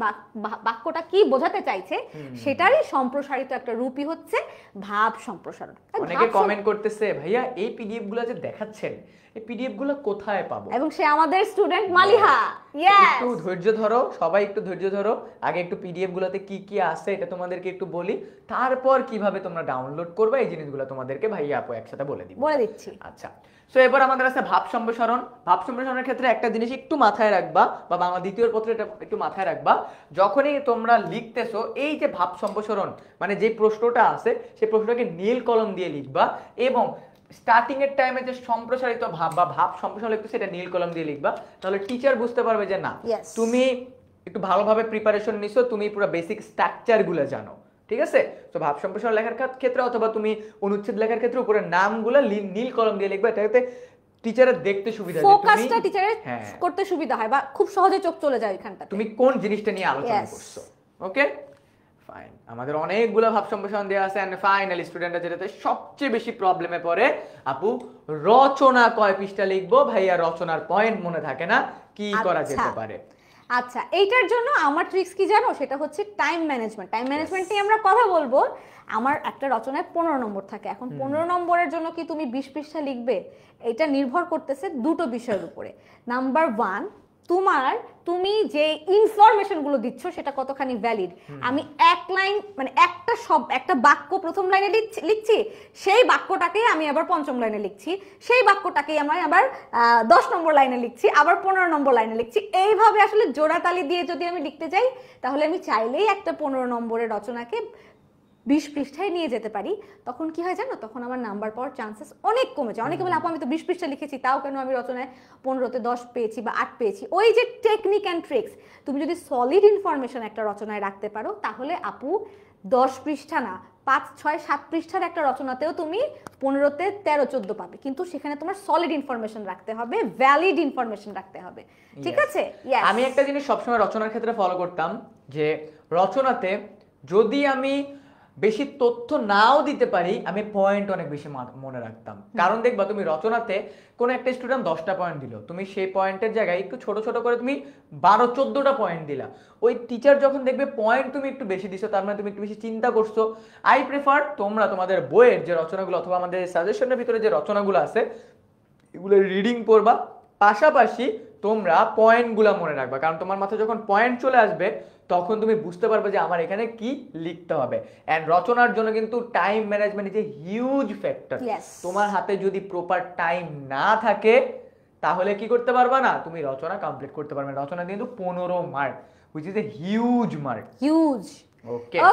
বাক্যটা কি বোঝাতে চাইছে সেটারই সম্প্রসারিত একটা রূপই হচ্ছে ভাব সম্প্রসারণ। অনেকে কমেন্ট করতেছে ভাইয়া এই পিডিএফ গুলো যে দেখাচ্ছেন এই পিডিএফ গুলো কোথায় পাবো? এবং সে আমাদের স্টুডেন্ট মালিহা। একটু ধৈর্য ধরো, সবাই একটু ধৈর্য ধরো, আগে একটু পিডিএফ গুলোতে কি কি আছে এটা তোমাদেরকে একটু বলি, তারপর কিভাবে তোমরা ডাউনলোড করবে এই জিনিসগুলো তোমাদেরকে ভাইয়া আপু একসাথে বলে দিচ্ছি। আচ্ছা, সো এবার আমাদের আছে ভাব সম্প্রসারণ। ভাব সম্প্রসারণের ক্ষেত্রে একটা জিনিস একটু মাথায় রাখবা, বা বাংলা দ্বিতীয় পত্রে এটা একটু মাথায় রাখবা, যখনই তোমরা লিখতেছো এই যে ভাব সম্প্রসারণ মানে যে প্রশ্নটা আছে সেই প্রশ্নটাকে নীল কলম দিয়ে লিখবা, এবং স্টার্টিং এর টাইমে যে সম্প্রসারিত ভাব বা ভাব সম্প্রসারণ লিখতে সেটা নীল কলম দিয়ে লিখবা, তাহলে টিচার বুঝতে পারবে যে না তুমি একটু ভালোভাবে প্রিপারেশন নিছো, তুমি পুরো বেসিক স্ট্রাকচার গুলো জানো। ঠিক আছে, তো ভাব সম্প্রসারণ লেখার ক্ষেত্রে অথবা তুমি অনুচ্ছেদ লেখার ক্ষেত্রে উপরে নামগুলো নীল কলম দিয়ে লিখবা, এটাতে টিচারের দেখতে সুবিধা হয়, ফোকাসটা টিচারের করতে সুবিধা হয় বা খুব সহজে চোখ চলে যায় এখানটা তুমি কোন জিনিসটা নিয়ে আলোচনা করছো। ওকে ফাইন, আমাদের অনেকগুলো ভাব সম্প্রসারণ দেওয়া আছে। এন্ড ফাইনালি স্টুডেন্টরা যেটাতে সবচেয়ে বেশি প্রবলেমে পড়ে, আপু রচনা কয় পৃষ্ঠা লিখবো, ভাইয়া রচনার পয়েন্ট মনে থাকে না, কি করা যেতে পারে? আচ্ছা, এইটার জন্য আমার ট্রিক্স কি জানো, সেটা হচ্ছে টাইম ম্যানেজমেন্ট। টাইম ম্যানেজমেন্ট নিয়ে আমরা কথা বলবো। আমার একটা রচনায় 15 নম্বর থাকে, এখন 15 নম্বরের জন্য কি তুমি 20 পৃষ্ঠা লিখবে? এটা নির্ভর করতেছে দুটো বিষয়ের উপরে। নাম্বার 1, তুমি যে ইনফরমেশন গুলো দিচ্ছ সেটা কতখানি ভ্যালিড। আমি এক লাইন মানে একটা বাক্য প্রথম লাইনে লিখছি, সেই বাক্যটাকেই আমি আবার পঞ্চম লাইনে লিখছি, সেই বাক্যটাকেই আমি আবার 10 নম্বর লাইনে লিখছি, আবার 15 নম্বর লাইনে লিখছি। এইভাবে আসলে জোড়াতালি দিয়ে যদি আমি লিখতে যাই তাহলে আমি চাইলেই একটা 15 নম্বরের রচনাকে 20 পৃষ্ঠায় নিয়ে যেতে পারি। তখন কি হয় জানো, তখন আমার নাম্বার পাওয়ার চান্সেস অনেক কমে যায়। অনেকে বলে আপু আমি তো 20 পৃষ্ঠা লিখেছি, তাও কেন আমি রচনায় 15তে 10 পেয়েছি বা 8 পেয়েছি। ওই যে টেকনিক অ্যান্ড ট্রিক্স, তুমি যদি সলিড ইনফরমেশন একটা রচনায় রাখতে পারো তাহলে আপু 10 পৃষ্ঠা না 5, 6, 7 পৃষ্ঠার একটা রচনাতেও তুমি 15তে 13, 14 পাবে, কিন্তু সেখানে তোমার সলিড ইনফরমেশন রাখতে হবে, ভ্যালিড ইনফরমেশন রাখতে হবে। ঠিক আছে? আমি একটা জিনিস সবসময় রচনার ক্ষেত্রে ফলো করতাম, যে রচনাতে যদি আমি বেশি তথ্য নাও দিতে পারি আমি পয়েন্ট অনেক বেশি মনে রাখতাম। কারণ দেখবা তুমি রচনাতে কোন একটা স্টুডেন্ট 10টা পয়েন্ট দিল, তুমি সেই পয়েন্টের জায়গায় একটু ছোট ছোট করে তুমি 12-14টা পয়েন্ট দিলা, ওই টিচার যখন দেখবে পয়েন্ট তুমি একটু বেশি দিছো তার মানে তুমি একটু বেশি চিন্তা করছো। আই প্রেফার তোমরা তোমাদের বইয়ের যে রচনাগুলো অথবা আমাদের সাজেশনের ভিতরে যে রচনাগুলো আছে এগুলো রিডিং পড়বা, পাশাপাশি তোমরা পয়েন্টগুলো মনে রাখবা, কারণ তোমার মাথায় যখন পয়েন্ট চলে আসবে তখন তুমি বুঝতে পারবে যে আমার এখানে কি লিখতে হবে। এন্ড রচনার জন্য কিন্তু time management is a huge factor. তোমার হাতে যদি প্রপার টাইম না থাকে তাহলে কি করতে পারবা না, তুমি রচনা কমপ্লিট করতে পারবে না। রচনা কিন্তু 15 mark, which is a huge mark, huge.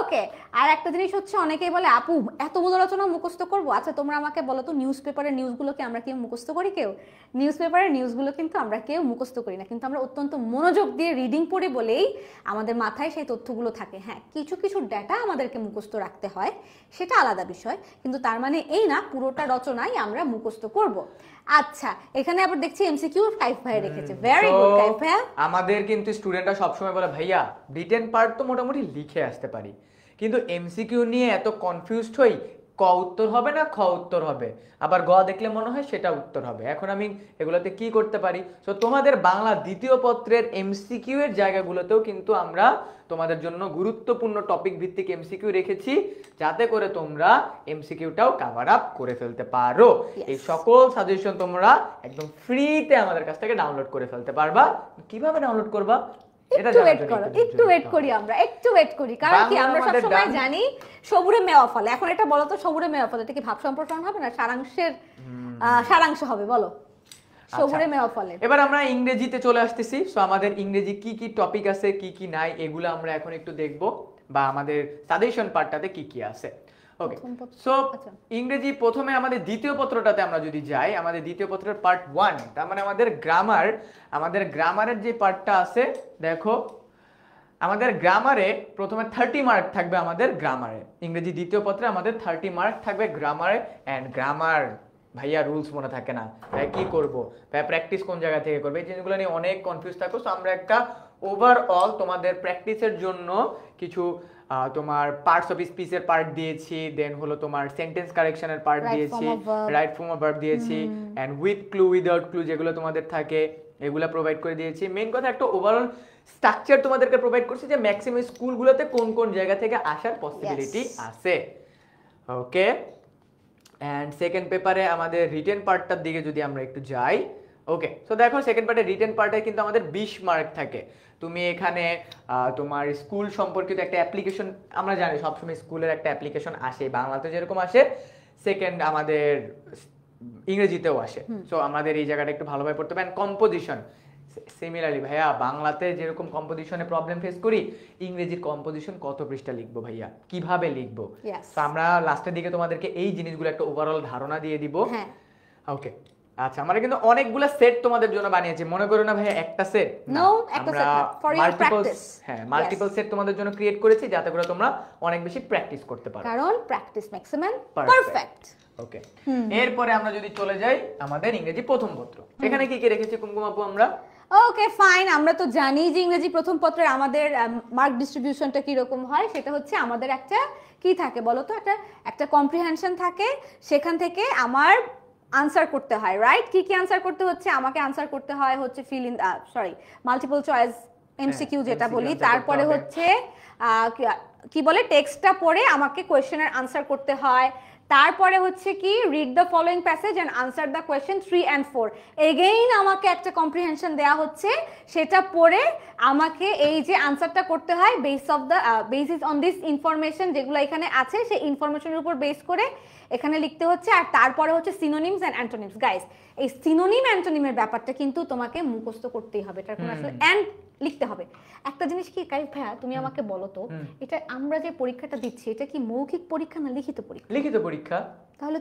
Okay, আর একটা জিনিস হচ্ছে অনেকেই বলে আপু এতগুলো রচনা মুখস্থ করব। আচ্ছা তোমরা আমাকে বলো তো, নিউজ পেপারের নিউজগুলোকে আমরা কেউ মুখস্থ করি? কেউ নিউজ পেপারের নিউজগুলো কিন্তু আমরা কেউ মুখস্থ করি না, কিন্তু আমরা অত্যন্ত মনোযোগ দিয়ে রিডিং পড়ি বলেই আমাদের মাথায় সেই তথ্যগুলো থাকে। হ্যাঁ, কিছু কিছু ডেটা আমাদেরকে মুখস্থ রাখতে হয়, সেটা আলাদা বিষয়, কিন্তু তার মানে এই না পুরোটা রচনাই আমরা মুখস্থ করব। আচ্ছা, এখানে আবার দেখছি এমসিকিউ 5 ভাই রেখেছে। ভেরি গুড 5 ভাই। আমাদের কিন্তু স্টুডেন্টরা সব সময় বলে ভাইয়া রিটেন পার্ট তো মোটামুটি লিখে আসতে পারি, কিন্তু এমসিকিউ নিয়ে এত কনফিউজড হই, ক উত্তর হবে না খ উত্তর হবে, আবার গ দেখলে মনে হয় সেটা উত্তর হবে। এখন আমি এগুলোতে কি করতে পারি? তো তোমাদের বাংলা দ্বিতীয় পত্রের এমসিকিউ এর জায়গাগুলোতেও কিন্তু আমরা তোমাদের জন্য গুরুত্বপূর্ণ টপিক ভিত্তিক এমসিকিউ রেখেছি, যাতে করে তোমরা এমসিকিউটাও কভার আপ করে ফেলতে পারো। এই সকল সাজেশন তোমরা একদম ফ্রিতে আমাদের কাছ থেকে ডাউনলোড করে ফেলতে পারবা। কিভাবে ডাউনলোড করবা? একটু ওয়েট করি, কারণ কি আমরা সব সময় জানি সবুরে মেওয়া ফল। এখন এটা বলো তো, সবুরে মেওয়া ফল এটা কি ভাব সম্প্রসারণ হবে না সারাংশ হবে? বলো, সবুরে মেওয়া ফলে। এবার আমরা ইংরেজিতে চলে আসতেছি। সো আমাদের ইংরেজি কি কি টপিক আছে, কি কি নাই, এগুলো আমরা এখন একটু দেখব, বা আমাদের সাজেশন পার্টটাতে কি কি আছে। ওকে, সো ইংরেজি প্রথমে আমাদের দ্বিতীয় পত্রটাতে আমরা যদি যাই, আমাদের দ্বিতীয় পত্রের পার্ট 1, তার মানে আমাদের গ্রামারের যে পার্টটা আছে, দেখো আমাদের গ্রামারে প্রথমে 30 মার্ক থাকবে আমাদের গ্রামারে। ইংরেজি দ্বিতীয় পত্রে আমাদের 30 মার্ক থাকবে গ্রামারে। এন্ড গ্রামার ভাইয়া রুলস মনে থাকে না, ভাই কি করব, ভাই প্র্যাকটিস কোন জায়গা থেকে করবে, এই জিনিসগুলো নিয়ে অনেক কনফিউজ থাকো। সো আমরা একটা ওভারঅল তোমাদের প্র্যাকটিসের জন্য কিছু তোমার পার্টস অফ স্পিচের পার্ট দিয়েছি, দেন হলো তোমার সেন্টেন্স কারেকশনের পার্ট দিয়েছি, রাইট ফর্ম অফ ভার্ব দিয়েছি, and with clue without clue যেগুলো তোমাদের থাকে এগুলো প্রোভাইড করে দিয়েছি। মেইন কথা একটা ওভারঅল স্ট্রাকচার তোমাদেরকে প্রোভাইড করছি যে ম্যাক্সিমাম স্কুলগুলোতে কোন কোন জায়গা থেকে আসার পসিবিলিটি আছে। ওকে, এন্ড সেকেন্ড পেপারে আমাদের রিটেন পার্টটার দিকে যদি আমরা একটু যাই, ওকে সো দেখো সেকেন্ড পার্টে রিটেন পার্টে কিন্তু আমাদের 20 মার্ক থাকে। তুমি এখানে তোমার স্কুল সম্পর্কিত একটা অ্যাপ্লিকেশন, আমরা জানি সবসময় স্কুলের একটা অ্যাপ্লিকেশন আসে, বাংলাতে যেরকম আসে সেকেন্ড আমাদের ইংরেজিতেও আসে। সো আমাদের এই জায়গাটা একটু ভালোভাবে পড়তে হবে। কম্পোজিশন সিমিলারলি ভাইয়া, বাংলাতে যেরকম কম্পোজিশনে প্রবলেম ফেস করি, ইংরেজির কম্পোজিশন কত পৃষ্ঠা লিখবো ভাইয়া, কিভাবে লিখবো, তো আমরা লাস্টের দিকে তোমাদেরকে এই জিনিসগুলো একটা ওভারঅল ধারণা দিয়ে দিব। ওকে আচ্ছা, আমরা কিন্তু অনেকগুলো সেট তোমাদের জন্য বানিয়েছি, মনে করো না ভাইয়া একটা সেট, আমরা মাল্টিপল সেট তোমাদের জন্য ক্রিয়েট করেছি যাতে করে তোমরা অনেক বেশি প্র্যাকটিস করতে পারো, কারণ প্র্যাকটিস ম্যাক্সিমাম পারফেক্ট। ওকে, এরপরে আমরা যদি চলে যাই আমাদের ইংরেজি প্রথম পত্র, এখানে কি কি রেখেছি কুমকুম আপু আমরা? ওকে ফাইন, আমরা তো জানি যে ইংরেজি প্রথম পত্রের আমাদের মার্ক ডিস্ট্রিবিউশনটা কি রকম হয়। সেটা হচ্ছে আমাদের একটা কি থাকে বলো তো, একটা কম্প্রিহেনশন থাকে, সেখান থেকে আমার আনসার করতে হয়, রাইট? কি কি আনসার করতে হচ্ছে? আমাকে আনসার করতে হয় হচ্ছে fill in multiple choice MCQ যেটা বলি, তারপরে হচ্ছে কি বলে টেক্সটটা পড়ে আমাকে কোয়েশ্চেনের আনসার করতে হয়, তারপরে হচ্ছে কি read the following passage and answer the question 3 and 4। Again আমাকে একটা কম্প্রিহেনশন দেয়া হচ্ছে, সেটা পড়ে আমাকে এই যে আনসারটা করতে হয় বেসিস অন দিস ইনফরমেশন যেগুলো এখানে আছে, সেই ইনফরমেশনের উপর বেস করে এখানে লিখতে হচ্ছে। আর তারপরে হচ্ছে সিনোনিমস এন্ড অ্যান্টোনিমস। গাইস, এই সিনোনিম অ্যান্টোনিমের ব্যাপারটা কিন্তু তোমাকে মুখস্থ করতেই হবে, এটার কোনো আসলে এন্ড লিখতে হবে। একটা জিনিস কি কাইফ ভাইয়া, তুমি আমাকে বলো তো, এটা আমরা যে পরীক্ষাটা দিচ্ছি এটা কি মৌখিক পরীক্ষা না লিখিত পরীক্ষা? লিখিত পরীক্ষা। তাহলে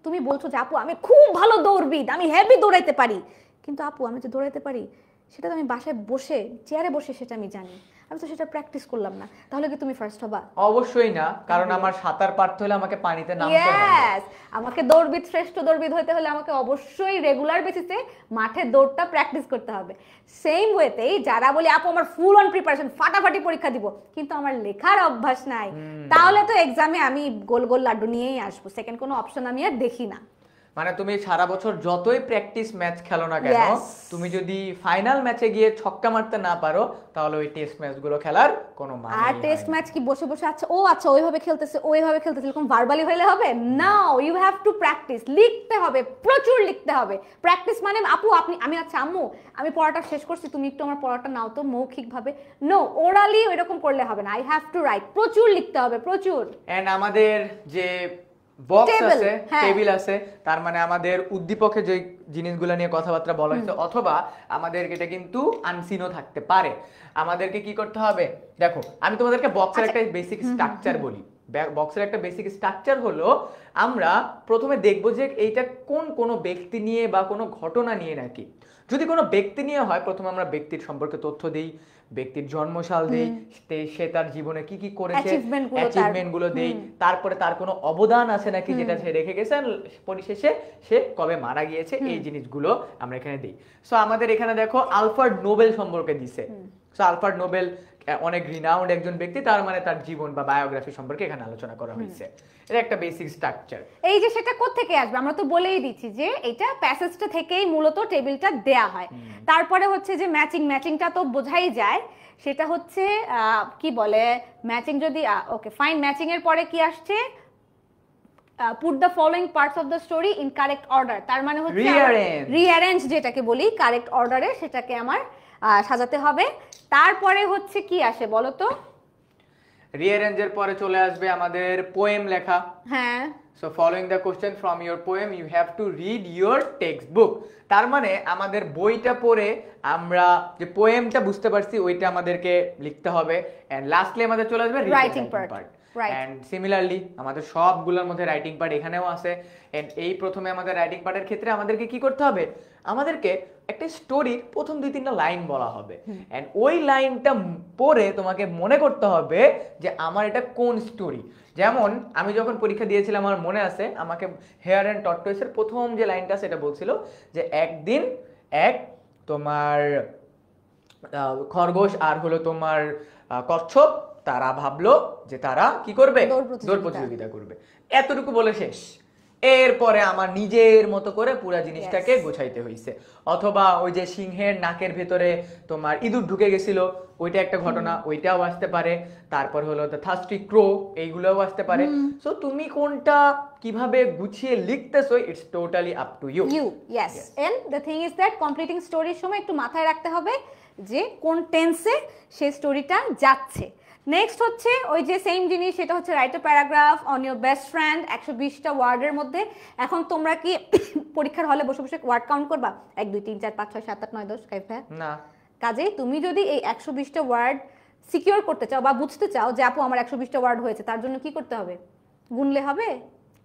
তুমি বলছো যে আপু আমি খুব ভালো দৌড়বিদ, আমি হেভি দৌড়াইতে পারি, কিন্তু আপু আমি যে দৌড়াইতে পারি সেটা তো আমি বাসায় বসে চেয়ারে বসে সেটা আমি জানি, আমি তো সেটা প্র্যাকটিস করলাম না, তাহলে কি তুমি ফার্স্ট হবা? অবশ্যই না, কারণ আমার সাঁতার পারতে হলে আমাকে পানিতে নামতে হবে। यस, আমাকে দৌড়বিদ, শ্রেষ্ঠ দৌড়বিদ হতে হলে আমাকে অবশ্যই রেগুলার বেসিসে মাঠে দৌড়টা প্র্যাকটিস করতে হবে। সেম ওয়েতেই যারা বলে আপু আমার ফুল অন প্রিপারেশন, ফাটাফাটি পরীক্ষা দিব, কিন্তু আমার লেখার অভ্যাস নাই, তাহলে তো এক্সামে আমি গোল গোল লাড্ডু নিয়েই আসবো, সেকেন্ড কোনো অপশন আমি আর দেখি না। মানে তুমি সারা বছর যতই প্র্যাকটিস ম্যাচ খেলো না কেন, তুমি যদি ফাইনাল ম্যাচে গিয়ে ছক্কা মারতে না পারো, তাহলে ওই টেস্ট ম্যাচগুলো খেলার কোনো মানে নেই। আর টেস্ট ম্যাচ কি বসে বসে আচ্ছা ওইভাবে খেলতেছে এরকম ভার্বালি হলে হবে? নাও, ইউ হ্যাভ টু প্র্যাকটিস, লিখতে হবে, প্রচুর লিখতে হবে। প্র্যাকটিস মানে আপু আমি আচ্ছা আম্মু আমি পড়াটা শেষ করছি, তুমি একটু আমার পড়াটা নাও তো মৌখিকভাবে, নো, ওরালি এরকম করলে হবে না, আই হ্যাভ টু রাইট, প্রচুর লিখতে হবে, প্রচুর। এন্ড আমাদের যে বক্স আছে, টেবিল আছে, তার মানে আমাদের উদ্দীপকে যে জিনিসগুলো নিয়ে কথাবার্তা বলা হয়েছে, অথবা আমাদের এটা কিন্তু আনসিনও থাকতে পারে। আমাদেরকে কি করতে হবে, দেখো আমি তোমাদেরকে বক্সের একটা বেসিক স্ট্রাকচার বলি। বক্সের একটা বেসিক স্ট্রাকচার হলো, আমরা প্রথমে দেখবো যে এইটা কোনো ব্যক্তি নিয়ে বা কোনো ঘটনা নিয়ে নাকি। যদি কোনো ব্যক্তি নিয়ে হয়, প্রথমে আমরা ব্যক্তির সম্পর্কে তথ্য দেই, ব্যক্তির জন্মসাল দেই, সে তার জীবনে কি কি করেছে, অ্যাচিভমেন্ট গুলো দেই, তারপরে তার কোনো অবদান আছে নাকি যেটা সে রেখে গেছেন, পরিশেষে সে কবে মারা গিয়েছে, এই জিনিসগুলো আমরা এখানে দিই। সো আমাদের এখানে দেখো আলফ্রেড নোবেল সম্পর্কে দিছে। সো আলফ্রেড নোবেল অনেক রিনাউন্ড একজন ব্যক্তি, তার মানে তার জীবন বা বায়োগ্রাফি সম্পর্কে এখানে আলোচনা করা হয়েছে। এটা একটা বেসিক স্ট্রাকচার। এই যে সেটা কোত্থেকে আসবে আমরা তো বলেই দিচ্ছি যে এটা প্যাসেজটা থেকেই মূলত টেবিলটা দেয়া হয়। তারপরে হচ্ছে যে ম্যাচিংটা তো বোঝাই যায়, সেটা হচ্ছে কি বলে ম্যাচিং, যদি ওকে ফাইন, ম্যাচিং এর পরে কি আসছে, put the following parts of the story in correct order, তার মানে হচ্ছে রিঅ্যারেঞ্জ যেটাকে বলি, কারেক্ট অর্ডারে সেটাকে আমার সাজাতে হবে। তারপরে হচ্ছে কি আসে বলো তো, রিঅ্যারেঞ্জের পরে চলে আসবে আমাদের পোয়েম লেখা। হ্যাঁ, so following the question from your poem you have to read your textbook. তার মানে আমাদের বইটা পড়ে আমরা যে পোয়েমটা বুঝতে পারছি ওইটা আমাদেরকে লিখতে হবে। এন্ড লাস্টলি আমাদের চলে আসবে রাইটিং পার্ট। এন্ড সিমিলারলি আমাদের সবগুলোর মধ্যে রাইটিং পার্ট এখানেও আছে। এন্ড এই প্রথমে আমাদের রাইটিং পার্টের ক্ষেত্রে আমাদেরকে কি করতে হবে, আমাদেরকে একটা স্টোরির প্রথম 2-3টা লাইন বলা হবে, এন্ড ওই লাইনটা পড়ে তোমাকে মনে করতে হবে যে আমার এটা কোন স্টোরি। যেমন আমি যখন পরীক্ষা দিয়েছিলাম আমার মনে আছে, আমাকে হেয়ার অ্যান্ড টর্টয়েসের প্রথম যে লাইনটা সেটা বলছিল যে একদিন তোমার খরগোশ আর হলো তোমার কচ্ছপ তারা ভাবলো যে তারা কি করবে, দৌড় দৌড় প্রতিযোগিতা করবে। এতটুকু বলে শেষ। এরপরে আমার নিজের মতো করে পুরো জিনিসটাকে গোছাইতে হইছে। অথবা ওই যে সিংহের নাকের ভেতরে তোমার ইঁদুর ঢুকে গেছিল, ওইটা একটা ঘটনা, ওইটাও আসতে পারে। তারপর হলো দ্য থার্স্টি ক্রো, এইগুলোও আসতে পারে। সো তুমি কোনটা কিভাবে গুছিয়ে লিখতেছো, it's totally up to you. Yes, and the thing is that completing স্টোরির সময় একটু মাথায় রাখতে হবে যে কোন টেন্সে সেই স্টোরিটা যাচ্ছে। নেক্সট হচ্ছে ওই যে সেম জিনিস, সেটা হচ্ছে write a paragraph on your best friend, 120টা ওয়ার্ডের মধ্যে। এখন তোমরা কি পরীক্ষার হলে বসে বসে ওয়ার্ড কাউন্ট করবা 1 2 3 4 5 6 7 8 9 10 কাইফা? না। কাজেই তুমি যদি এই 120টা ওয়ার্ড সিকিউর করতে চাও বা বুঝতে চাও যে আপু আমার 120টা ওয়ার্ড হয়েছে, তার জন্য কি করতে হবে? গুনলে হবে,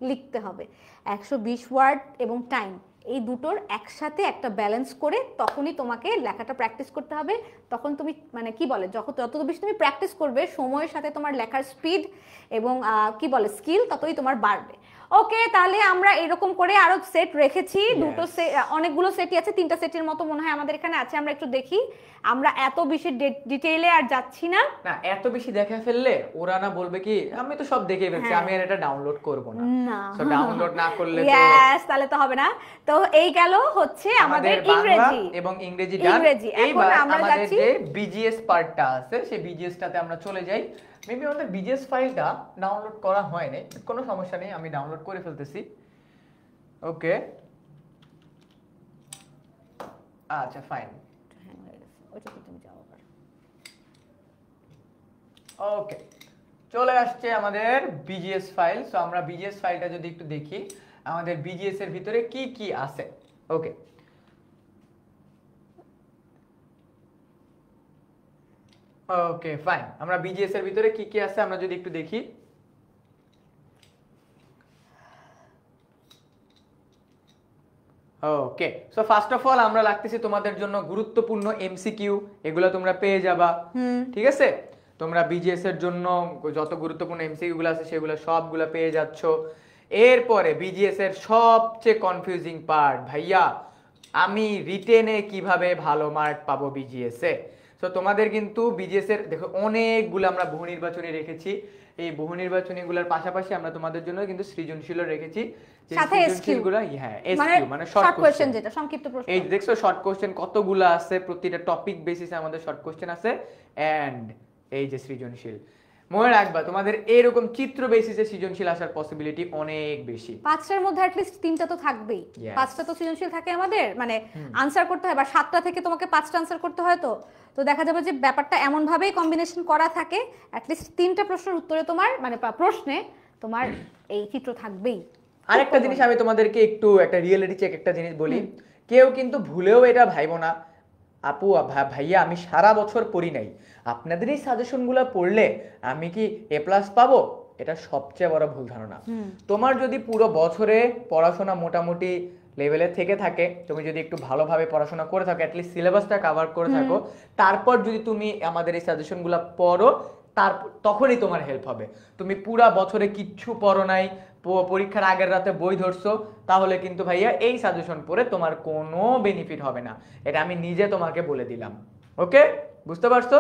লিখতে হবে। 120 ওয়ার্ড এবং টাইম, এই দুটোর একসাথে একটা ব্যালেন্স করে তখনই তোমাকে লেখাটা প্র্যাকটিস করতে হবে। তখন তুমি মানে কি বলে, যত বেশি তুমি প্র্যাকটিস করবে সময়ের সাথে তোমার লেখার স্পিড এবং কি বলে স্কিল ততই তোমার বাড়বে। ওকে, তাহলে আমরা এরকম করে আরো সেট রেখেছি, দুটো অনেকগুলো সেটই আছে, 3টা সেটের মতো মনে হয় আমাদের এখানে আছে। আমরা একটু দেখি, আমরা এত বেশি ডিটেইলে আর যাচ্ছি না। না, এত বেশি দেখে ফেললে ওরা না বলবে কি আমি তো সব দেখেই ফেলছি, আমি আর এটা ডাউনলোড করব না। সো ডাউনলোড না করলে তো ইয়েস, তাহলে তো হবে না। তো এই গেল হচ্ছে আমাদের ইংরেজি এবং ইংরেজি ডান। এখন আমরা আমাদের যাচ্ছি যে বিজিএস পার্টটা আছে, সেই বিজিএস টাতে আমরা চলে যাই। মেবি আমাদের বিজিএস ফাইলটা ডাউনলোড করা হয়নি, কোনো সমস্যা নেই, আমি ডাউনলোড করে ফেলতেছি। ওকে, আচ্ছা ফাইন। ওকে, চলে আসছে আমাদের বিজিএস ফাইল। সো আমরা বিজিএস ফাইলটা যদি একটু দেখি, আমাদের বিজিএস এর ভিতরে কি কি আছে। ওকে, ওকে ফাইন। আমরা বিজিএস এর ভিতরে কি কি আছে আমরা যদি একটু দেখি। ওকে, সো ফার্স্ট অফ অল আমরা লাগতেছি তোমাদের জন্য গুরুত্বপূর্ণ এমসিকিউ, এগুলো তোমরা পেয়ে যাবা। ঠিক আছে, তোমরা বিজিএস এর জন্য যত গুরুত্বপূর্ণ এমসিকিউ গুলো আছে সেগুলো সবগুলো পেয়ে যাচ্ছ। এরপরে বিজিএস এর সবচেয়ে কনফিউজিং পার্ট, ভাইয়া আমি রিটেনে কিভাবে ভালো মার্ক পাবো বিজিএস এ। সো তোমাদের কিন্তু বিজিএস এর দেখো অনেকগুলো আমরা বহু নির্বাচনী রেখেছি। এই বহু নির্বাচনীগুলোর পাশাপাশি আমরা তোমাদের জন্য কিন্তু সৃজনশীলও রেখেছি। সাথে এসকিউগুলো, হ্যাঁ এসকিউ মানে শর্ট কোশ্চেন, যেটা সংক্ষিপ্ত প্রশ্ন। এই দেখছো শর্ট কোশ্চেন কতগুলো আছে, প্রতিটা টপিক বেসিসে আমাদের শর্ট কোশ্চেন আছে। এন্ড এই যে সৃজনশীল, মনে রাখবা তোমাদের এরকম চিত্র বেসিসে সৃজনশীল আসার পসিবিলিটি অনেক বেশি। 5টার মধ্যে অ্যাট লিস্ট 3টা তো থাকবেই। 5টা তো সৃজনশীল থাকে আমাদের, মানে আনসার করতে হয়, বা 7টা থেকে তোমাকে 5টা আনসার করতে হয়। তো দেখা যাবে যে ব্যাপারটা এমন ভাবেই কম্বিনেশন করা থাকে, অ্যাট লিস্ট 3টা প্রশ্নের উত্তরে তোমার মানে প্রশ্নে তোমার এই চিত্র থাকবেই। আরেকটা জিনিস আমি তোমাদেরকে একটু একটা রিয়েলিটি চেক একটা জিনিস বলি, কেউ কিন্তু ভুলেও এটা ভাইবো না আপু ভাইয়া আমি সারা বছর পড়ি নাই, আপনাদের এই সাজেশনগুলো পড়লে আমি কি এ প্লাস পাবো, এটা সবচেয়ে বড় ভুল ধারণা। তোমার যদি পুরো বছরে পড়াশোনা মোটামুটি লেভেলে থেকে থাকে, তুমি যদি একটু ভালোভাবে পড়াশোনা করে থাকো, অ্যাটলিস্ট সিলেবাসটা কভার করে থাকো, তারপর যদি তুমি আমাদের এই সাজেশনগুলো পড়ো, তখনই তোমার হেল্প হবে। তুমি পুরা বছরে কিচ্ছু পড়ো নাই, পরীক্ষার আগের রাতে বই ধরছো, তাহলে কিন্তু ভাইয়া এই সাজেশন পড়ে তোমার কোনো বেনিফিট হবে না, এটা আমি নিজে তোমাকে বলে দিলাম। ওকে, বুঝতে পারছো?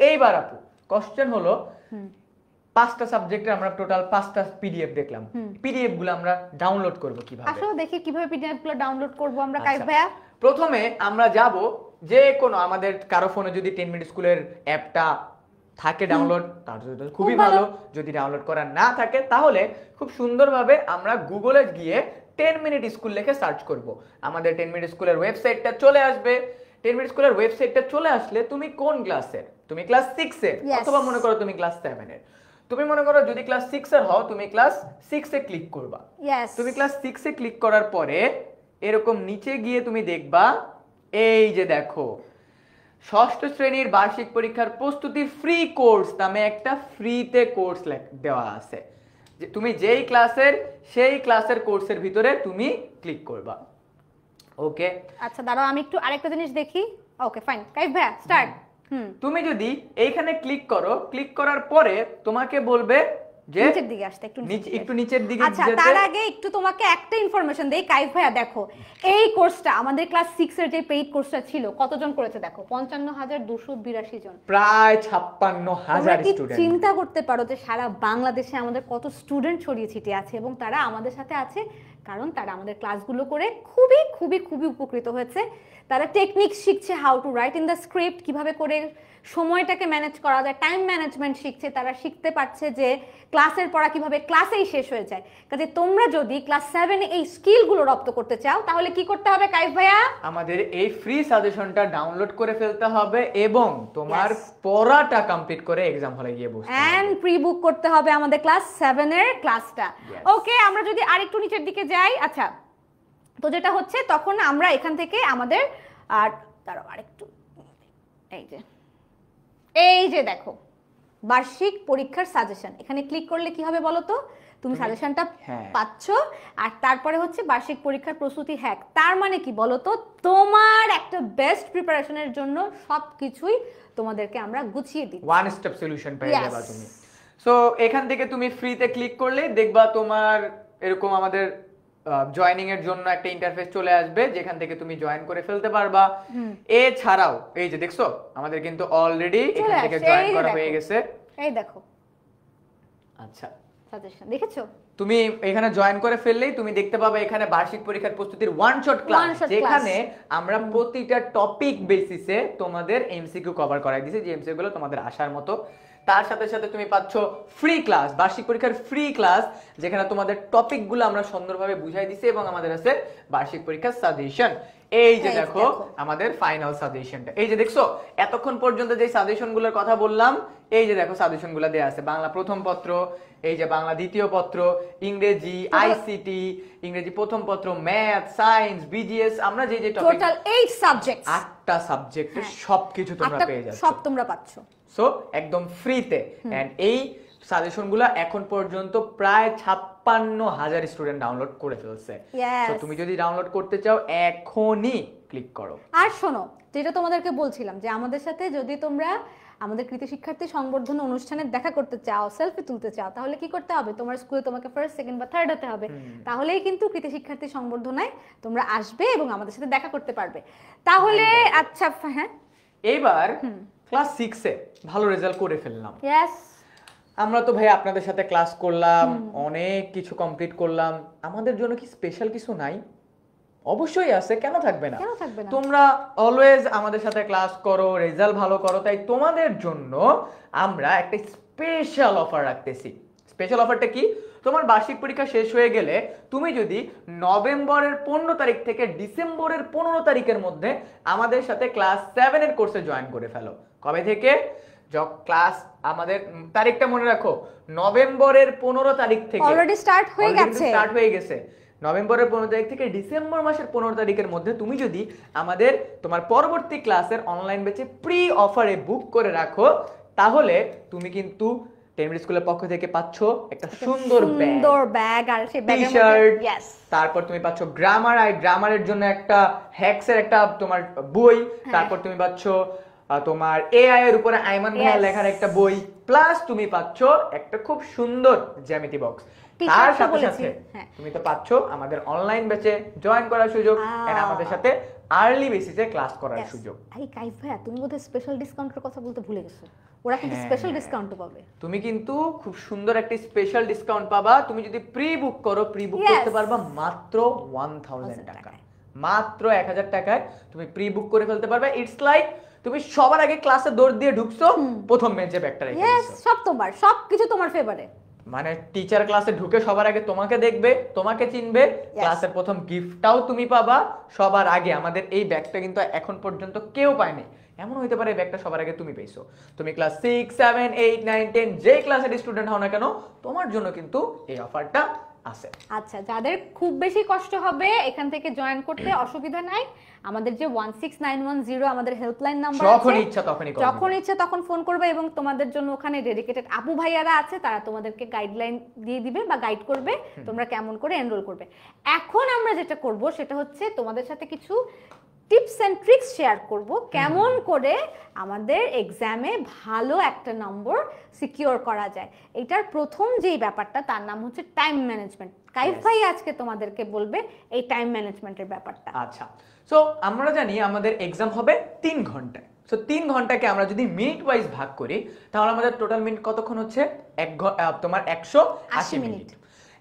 এইবার আপু কোশ্চেন হলো 5টা সাবজেক্টে আমরা টোটাল 5টা পিডিএফ দেখলাম, পিডিএফ গুলো আমরা ডাউনলোড করব কিভাবে? আসলে দেখি কিভাবে পিডিএফ গুলো ডাউনলোড করব আমরা কাইফ ভাইয়া। প্রথমে আমরা যাব যে কোনো আমাদের কারো ফোনে যদি 10 মিনিট স্কুলের অ্যাপটা থাকে ডাউনলোড, তার জন্য খুবই ভালো। যদি ডাউনলোড করা না থাকে তাহলে খুব সুন্দরভাবে আমরা গুগলে গিয়ে 10 মিনিট স্কুল লিখে সার্চ করব, আমাদের 10 মিনিট স্কুলের ওয়েবসাইটটা চলে আসবে। 10 মিনিট স্কুলের ওয়েবসাইটটা চলে আসলে তুমি কোন ক্লাসের, তুমি ক্লাস 6 এর অথবা মনে করো তুমি ক্লাস 7 এর, তুমি মনে করো যদি ক্লাস 6 এর হও তুমি ক্লাস 6 এ ক্লিক করবা। তুমি ক্লাস 6 এ ক্লিক করার পরে এরকম নিচে গিয়ে তুমি দেখবা এই যে দেখো ষষ্ঠ শ্রেণীর বার্ষিক পরীক্ষার প্রস্তুতির ফ্রি কোর্স নামে একটা ফ্রিতে কোর্স দেওয়া আছে, যে তুমি যেই ক্লাসের সেই ক্লাসের কোর্সের ভিতরে তুমি ক্লিক করবা। ওকে, আচ্ছা দাঁড়াও আমি একটু আরেকটা জিনিস দেখি। ওকে ফাইন, কাইফ ভাইয়া স্টার্ট। তুমি যদি এইখানে ক্লিক করো, ক্লিক করার পরে তোমাকে বলবে যে নিচের দিকে আসতে একটু একটু নিচের দিকে আচ্ছা তার আগে একটু তোমাকে একটা ইনফরমেশন দেই কাইফ ভাইয়া দেখো এই কোর্সটা আমাদের ক্লাস 6 এর যে পেইড কোর্সটা ছিল কতজন করেছে দেখো ৫৫,২৮২ জন প্রায় ৫৬,০০০ স্টুডেন্ট চিন্তা করতে পারো যে সারা বাংলাদেশে আমাদের কত স্টুডেন্ট ছড়িয়ে ছিটিয়ে আছে এবং তারা আমাদের সাথে আছে কারণ তারা আমাদের ক্লাসগুলো করে খুবই খুবই খুবই উপকৃত হয়েছে তারা টেকনিক শিখছে how to right in the script কিভাবে করে সময়টাকে ম্যানেজ করা যায় টাইম ম্যানেজমেন্ট শিখছে তারা শিখতে পারছে যে ক্লাসের পড়া কিভাবে ক্লাসেই শেষ হয়ে যায় কাজে তোমরা যদি ক্লাস 7 এই স্কিলগুলো রপ্ত করতে চাও তাহলে কি করতে হবে কাইফ ভাইয়া আমাদের এই ফ্রি সাজেশনটা ডাউনলোড করে ফেলতে হবে এবং তোমার পড়াটা কমপ্লিট করে এক্সাম হলে গিয়ে বসতে হবে এন্ড প্রি বুক করতে হবে আমাদের ক্লাস 7 এর ক্লাসটা ওকে আমরা যদি আরেকটু নিচের দিকে যাই আচ্ছা তো যেটা হচ্ছে তখন আমরা এখান থেকে আমাদের আর দাঁড়াও আরেকটু এই যে দেখো বার্ষিক পরীক্ষার সাজেশন এখানে ক্লিক করলে কি হবে বলো তো তুমি সাজেশনটা পাচ্ছ আর তারপরে হচ্ছে বার্ষিক পরীক্ষার প্রস্তুতি হ্যাক তার মানে কি বলো তো তোমার একটা বেস্ট প্রিপারেশনের জন্য সবকিছুই তোমাদেরকে আমরা গুছিয়ে দিই ওয়ান স্টেপ সলিউশন পেয়ে যাবে তুমি সো এখান থেকে তুমি ফ্রিতে ক্লিক করলে দেখবা তোমার এরকম আমাদের জয়েনিং এর জন্য একটা ইন্টারফেস চলে আসবে যেখান থেকে তুমি জয়েন করে ফেলতে পারবা এছাড়াও এই যে দেখছো আমাদের কিন্তু অলরেডি এখান থেকে জয়েন করা হয়ে গেছে এই দেখো আচ্ছা সাজেশন দেখেছো তুমি এখানে জয়েন করে ফেললেই তুমি দেখতে পাবে এখানে বার্ষিক পরীক্ষার প্রস্তুতির ওয়ান শট ক্লাস যেখানে আমরা প্রতিটা টপিক বেসিসে তোমাদের এমসিকিউ কভার করাই দিয়েছি যে এমসিকিউ গুলো তোমাদের আসার মতো তার সাথে সাথে তুমি পাচ্ছ ফ্রি ক্লাস বার্ষিক পরীক্ষার ফ্রি ক্লাস যেখানে তোমাদের টপিকগুলো আমরা সুন্দরভাবে বুঝাই দিছি এবং আমাদের আছে বার্ষিক পরীক্ষার সাজেশন এই যে দেখো আমাদের ফাইনাল সাজেশনটা এই যে দেখছো এতক্ষণ পর্যন্ত যে সাজেশনগুলোর কথা বললাম এই যে দেখো সাজেশনগুলো দেয়া আছে বাংলা প্রথম পত্র এই যে বাংলা দ্বিতীয় পত্র ইংরেজি আইসিটি ইংরেজি প্রথম পত্র ম্যাথ সায়েন্স বিজিএস আমরা যে যে টপিক টোটাল 8 সাবজেক্টস 8টা সাবজেক্টে সবকিছু তোমরা পেয়ে যাচ্ছ সব তোমরা পাচ্ছো সো একদম ফ্রিতে এন্ড এই সাজেশনগুলো এখন পর্যন্ত প্রায় ৫৬,০০০ স্টুডেন্ট ডাউনলোড করে ফেলছে তো তুমি যদি ডাউনলোড করতে চাও এখনই ক্লিক করো আর শোনো যেটা তোমাদেরকে বলছিলাম যে আমাদের সাথে যদি তোমরা আমাদের কৃতি শিক্ষার্থী সংবর্ধনা অনুষ্ঠানে দেখা করতে চাও সেলফি তুলতে চাও তাহলে কি করতে হবে তোমার স্কুলে তোমাকে ফার্স্ট সেকেন্ড বা থার্ড হতে হবে তাহলেই কিন্তু কৃতি শিক্ষার্থী সংবর্ধনায় তোমরা আসবে এবং আমাদের সাথে দেখা করতে পারবে তাহলে আচ্ছা হ্যাঁ এইবার ক্লাস 6 এ ভালো রেজাল্ট করে ফেললাম यस আমরা তো ভাই আপনাদের সাথে ক্লাস করলাম অনেক কিছু কমপ্লিট করলাম আমাদের জন্য কি স্পেশাল কিছু নাই অবশ্যই আছে কেন থাকবে না তোমরা অলওয়েজ আমাদের সাথে ক্লাস করো রেজাল্ট ভালো করো তাই তোমাদের জন্য আমরা একটা স্পেশাল অফার রাখতেছি স্পেশাল অফারটা কি তোমার বার্ষিক পরীক্ষা শেষ হয়ে গেলে তুমি যদি নভেম্বরের 15 তারিখ থেকে ডিসেম্বরের 15 তারিখের মধ্যে আমাদের সাথে ক্লাস 7 এর কোর্সে জয়েন করে ফেলো কবে থেকে ক্লাস আমাদের তারিখটা মনে রাখো নভেম্বরের 15 তারিখ থেকে অলরেডি স্টার্ট হয়ে গেছে নভেম্বরের 15 তারিখ থেকে ডিসেম্বর মাসের 15 তারিখের মধ্যে তুমি যদি আমাদের তোমার পরবর্তী ক্লাসের অনলাইন ব্যাচে প্রি অফারে বুক করে তাহলে তুমি কিন্তু টেনমিনিট স্কুলের পক্ষ থেকে পাচ্ছ একটা সুন্দর ব্যাগ আর সেই ব্যাগের মধ্যে তারপর তুমি পাচ্ছ গ্রামারের জন্য একটা হ্যাক্সের একটা তোমার বই তারপর তুমি পাচ্ছ তোমার এআই এর উপরে আইমান ভাইয়া লেখার একটা বই প্লাস তুমি পাচ্ছ একটা খুব সুন্দর জ্যামিতি বক্স তার সাথে সাথে তুমি তো পাচ্ছ আমাদের অনলাইন ব্যাচে জয়েন করার সুযোগ এন্ড আমাদের সাথে আর্লি বেসিসে ক্লাস করার সুযোগ এই কাইফ ভাইয়া তুমি বোধহয় স্পেশাল ডিসকাউন্টের কথা বলতে ভুলে গেছো ওরা কিন্তু স্পেশাল ডিসকাউন্ট পাবে তুমি কিন্তু খুব সুন্দর একটা স্পেশাল ডিসকাউন্ট পাবা তুমি যদি প্রি বুক করো প্রি বুক করতে পারবা মাত্র 1000 টাকা মাত্র 1000 টাকায় তুমি প্রি বুক করে ফেলতে পারবে ইটস লাইক তুমি সবার আগে ক্লাসে দৌড় দিয়ে ঢুকছো প্রথম বেঞ্চে ব্যাগটা রেখে দিছো সব তোমার সবকিছু তোমার ফেভারে মানে টিচার ক্লাসে ঢুকে সবার আগে তোমাকে দেখবে তোমাকে চিনবে ক্লাসের প্রথম গিফটটাও তুমি পাবা সবার আগে আমাদের এই ব্যাগটা কিন্তু এখন পর্যন্ত কেউ পায়নি এমন হইতে পারে ব্যাগটা সবার আগে তুমি পেয়েছো তুমি ক্লাস 6 7 8 9 10 যে ক্লাসের স্টুডেন্ট হও না কেন তোমার জন্য কিন্তু এই অফারটা আছে আচ্ছা যাদের খুব বেশি কষ্ট হবে এখান থেকে জয়েন করতে অসুবিধা নাই আমাদের যে 16910 আমাদের হেল্পলাইন নাম্বার আছে যখন ইচ্ছা তখন ফোন করবে এবং তোমাদের জন্য ওখানে ডেডিকেটেড আপু ভাইয়ারা আছে তারা তোমাদেরকে গাইডলাইন দিয়ে দিবে বা গাইড করবে তোমরা কেমন করে এনরোল করবে এখন আমরা যেটা করব সেটা হচ্ছে তোমাদের সাথে কিছু টিপস এন্ড ট্রিক্স শেয়ার করব কেমন করে আমাদের এক্সামে ভালো একটা নম্বর সিকিউর করা যায়। এটার প্রথম যেই ব্যাপারটা তার নাম হচ্ছে টাইম ম্যানেজমেন্ট। কাইফ ভাই আজকে তোমাদেরকে বলবে এই টাইম ম্যানেজমেন্টের ব্যাপারটা। আচ্ছা, সো আমরা জানি আমাদের এক্সাম হবে 3 ঘন্টায়। সো 3 ঘন্টাকে আমরা যদি মিনিট ওয়াইজ ভাগ করি তাহলে আমাদের টোটাল মিনিট কতক্ষণ হচ্ছে? তোমার 180 মিনিট।